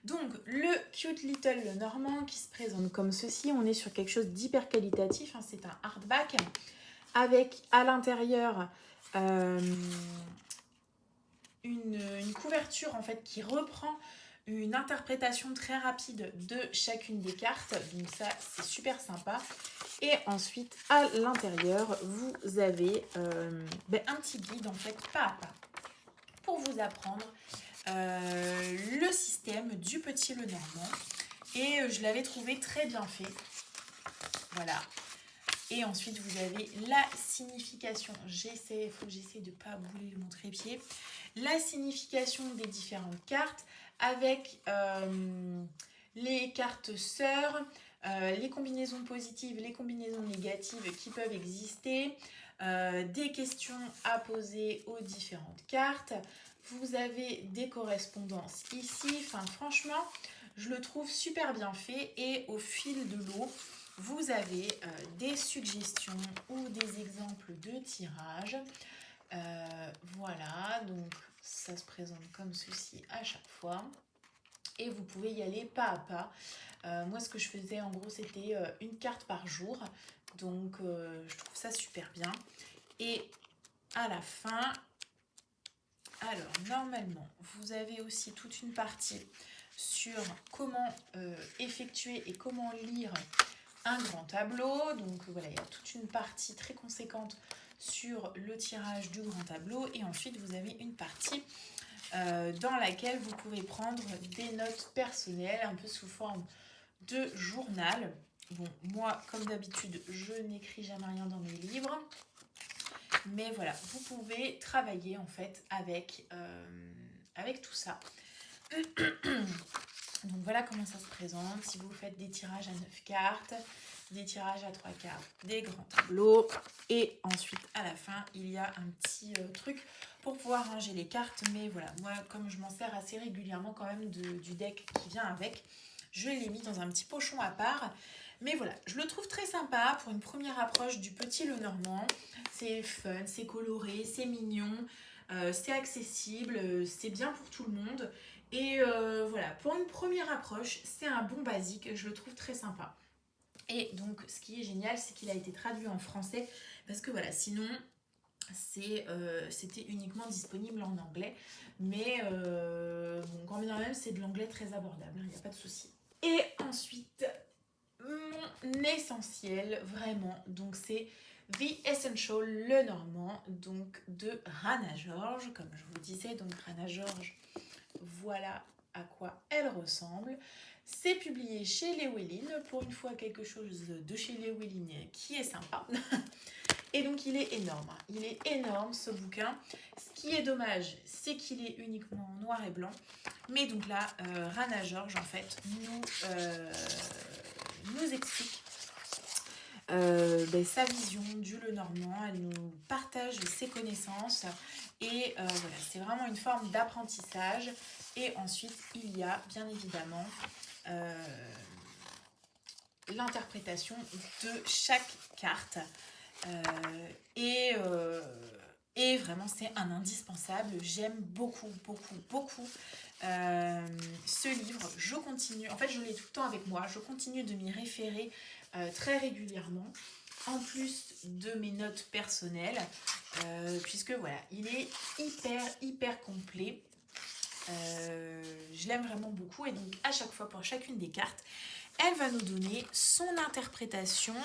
Donc, le Cute Little Le Normand qui se présente comme ceci. On est sur quelque chose d'hyper qualitatif. Hein, c'est un hardback avec à l'intérieur une couverture en fait qui reprend une interprétation très rapide de chacune des cartes. Donc ça, c'est super sympa. Et ensuite, à l'intérieur, vous avez un petit guide en fait pas à pas pour vous apprendre le système du petit Le Normand. Et je l'avais trouvé très bien fait. Voilà. Et ensuite, vous avez la signification. Il faut que j'essaie de ne pas bouler mon trépied. La signification des différentes cartes avec les cartes sœurs, les combinaisons positives, les combinaisons négatives qui peuvent exister, des questions à poser aux différentes cartes. Vous avez des correspondances ici. Enfin, franchement, je le trouve super bien fait et au fil de l'eau, vous avez des suggestions ou des exemples de tirage. Voilà, donc ça se présente comme ceci à chaque fois. Et vous pouvez y aller pas à pas. Moi, ce que je faisais, en gros, c'était une carte par jour. Donc, je trouve ça super bien. Et à la fin, alors, normalement, vous avez aussi toute une partie sur comment effectuer et comment lire un grand tableau. Donc voilà, il y a toute une partie très conséquente sur le tirage du grand tableau. Et ensuite, vous avez une partie dans laquelle vous pouvez prendre des notes personnelles, un peu sous forme de journal. Bon, moi, comme d'habitude, je n'écris jamais rien dans mes livres. Mais voilà, vous pouvez travailler en fait avec tout ça. Donc voilà comment ça se présente. Si vous faites des tirages à 9 cartes, des tirages à 3 cartes, des grands tableaux. Et ensuite, à la fin, il y a un petit truc pour pouvoir ranger les cartes. Mais voilà, moi, comme je m'en sers assez régulièrement quand même du deck qui vient avec, je l'ai mis dans un petit pochon à part. Mais voilà, je le trouve très sympa pour une première approche du Petit Lenormand. C'est fun, c'est coloré, c'est mignon, c'est accessible, c'est bien pour tout le monde. Et voilà, pour une première approche, c'est un bon basique, je le trouve très sympa. Et donc, ce qui est génial, c'est qu'il a été traduit en français, parce que voilà, sinon, c'était uniquement disponible en anglais. Mais bon, quand bien même, c'est de l'anglais très abordable, il n'y a pas de souci. Et ensuite, mon essentiel, vraiment, donc c'est The Essential Lenormand, donc de Rana George, comme je vous disais, donc Rana George, voilà à quoi elle ressemble. C'est publié chez Llewellyn, pour une fois quelque chose de chez Llewellyn qui est sympa. Et donc il est énorme, il est énorme ce bouquin. Ce qui est dommage, c'est qu'il est uniquement en noir et blanc. Mais donc là, Rana George en fait nous explique sa vision du Lenormand, elle nous partage ses connaissances et voilà, c'est vraiment une forme d'apprentissage. Et ensuite, il y a bien évidemment l'interprétation de chaque carte et vraiment c'est un indispensable. J'aime beaucoup ce livre. Je continue, en fait je l'ai tout le temps avec moi, je continue de m'y référer très régulièrement, en plus de mes notes personnelles, puisque voilà, il est hyper complet. Je l'aime vraiment beaucoup et donc à chaque fois pour chacune des cartes, elle va nous donner son interprétation.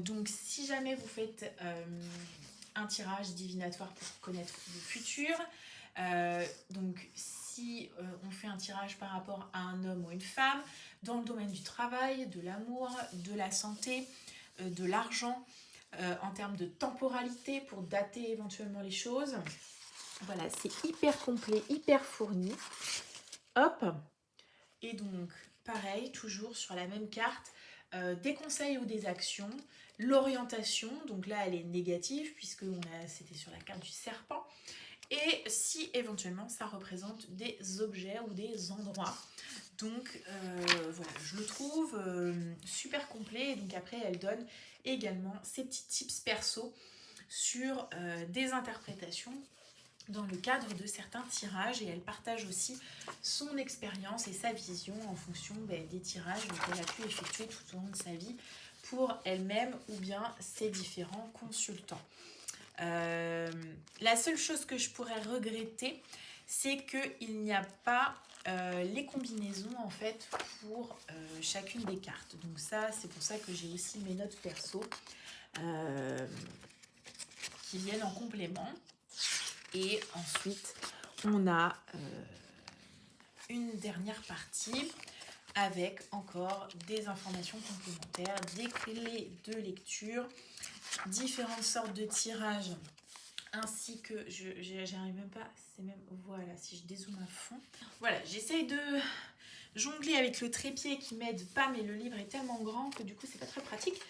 Donc si jamais vous faites un tirage divinatoire pour connaître le futur, donc si on fait un tirage par rapport à un homme ou une femme, dans le domaine du travail, de l'amour, de la santé, de l'argent, en termes de temporalité pour dater éventuellement les choses. Voilà, c'est hyper complet, hyper fourni. Hop. Et donc, pareil, toujours sur la même carte, des conseils ou des actions, l'orientation, donc là elle est négative puisque c'était sur la carte du serpent, et si éventuellement ça représente des objets ou des endroits. Donc voilà, je le trouve super complet. Et donc après elle donne également ses petits tips perso sur des interprétations dans le cadre de certains tirages, et elle partage aussi son expérience et sa vision en fonction des tirages qu'elle a pu effectuer tout au long de sa vie pour elle-même ou bien ses différents consultants. La seule chose que je pourrais regretter, c'est qu'il n'y a pas les combinaisons en fait pour chacune des cartes. Donc ça, c'est pour ça que j'ai aussi mes notes perso qui viennent en complément. Et ensuite, on a une dernière partie avec encore des informations complémentaires, des clés de lecture, différentes sortes de tirages, ainsi que, j'arrive même pas, c'est même, voilà, si je dézoome à fond. Voilà, j'essaye de jongler avec le trépied qui m'aide pas, mais le livre est tellement grand que du coup, c'est pas très pratique.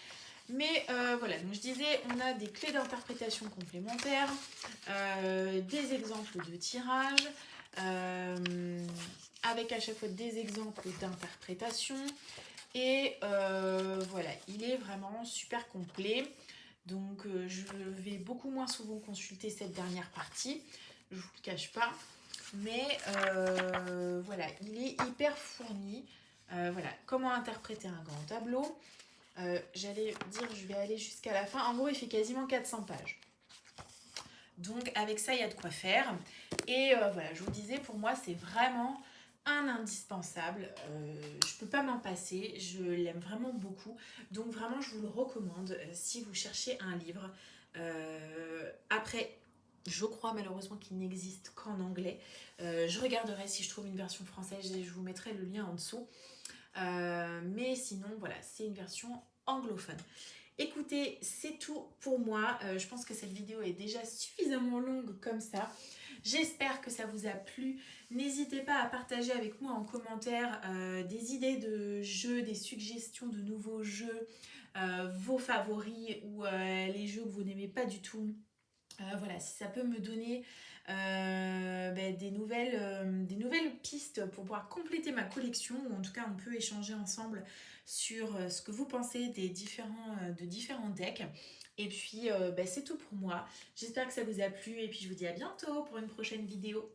Mais voilà, donc je disais, on a des clés d'interprétation complémentaires, des exemples de tirage, avec à chaque fois des exemples d'interprétation. Et voilà, il est vraiment super complet. Donc je vais beaucoup moins souvent consulter cette dernière partie, je vous le cache pas. Mais voilà, il est hyper fourni. Voilà, comment interpréter un grand tableau. J'allais dire, je vais aller jusqu'à la fin. En gros, il fait quasiment 400 pages. Donc, avec ça, il y a de quoi faire. Et voilà, je vous disais, pour moi, c'est vraiment un indispensable. Je peux pas m'en passer. Je l'aime vraiment beaucoup. Donc, vraiment, je vous le recommande si vous cherchez un livre. Après, je crois malheureusement qu'il n'existe qu'en anglais. Je regarderai si je trouve une version française et je vous mettrai le lien en dessous. Mais sinon, voilà, c'est une version anglophone. Écoutez, c'est tout pour moi. Je pense que cette vidéo est déjà suffisamment longue comme ça. J'espère que ça vous a plu. N'hésitez pas à partager avec moi en commentaire des idées de jeux, des suggestions de nouveaux jeux, vos favoris ou les jeux que vous n'aimez pas du tout. Voilà, si ça peut me donner des nouvelles pistes pour pouvoir compléter ma collection, ou en tout cas on peut échanger ensemble sur ce que vous pensez de différents decks. Et puis c'est tout pour moi. J'espère que ça vous a plu et puis je vous dis à bientôt pour une prochaine vidéo.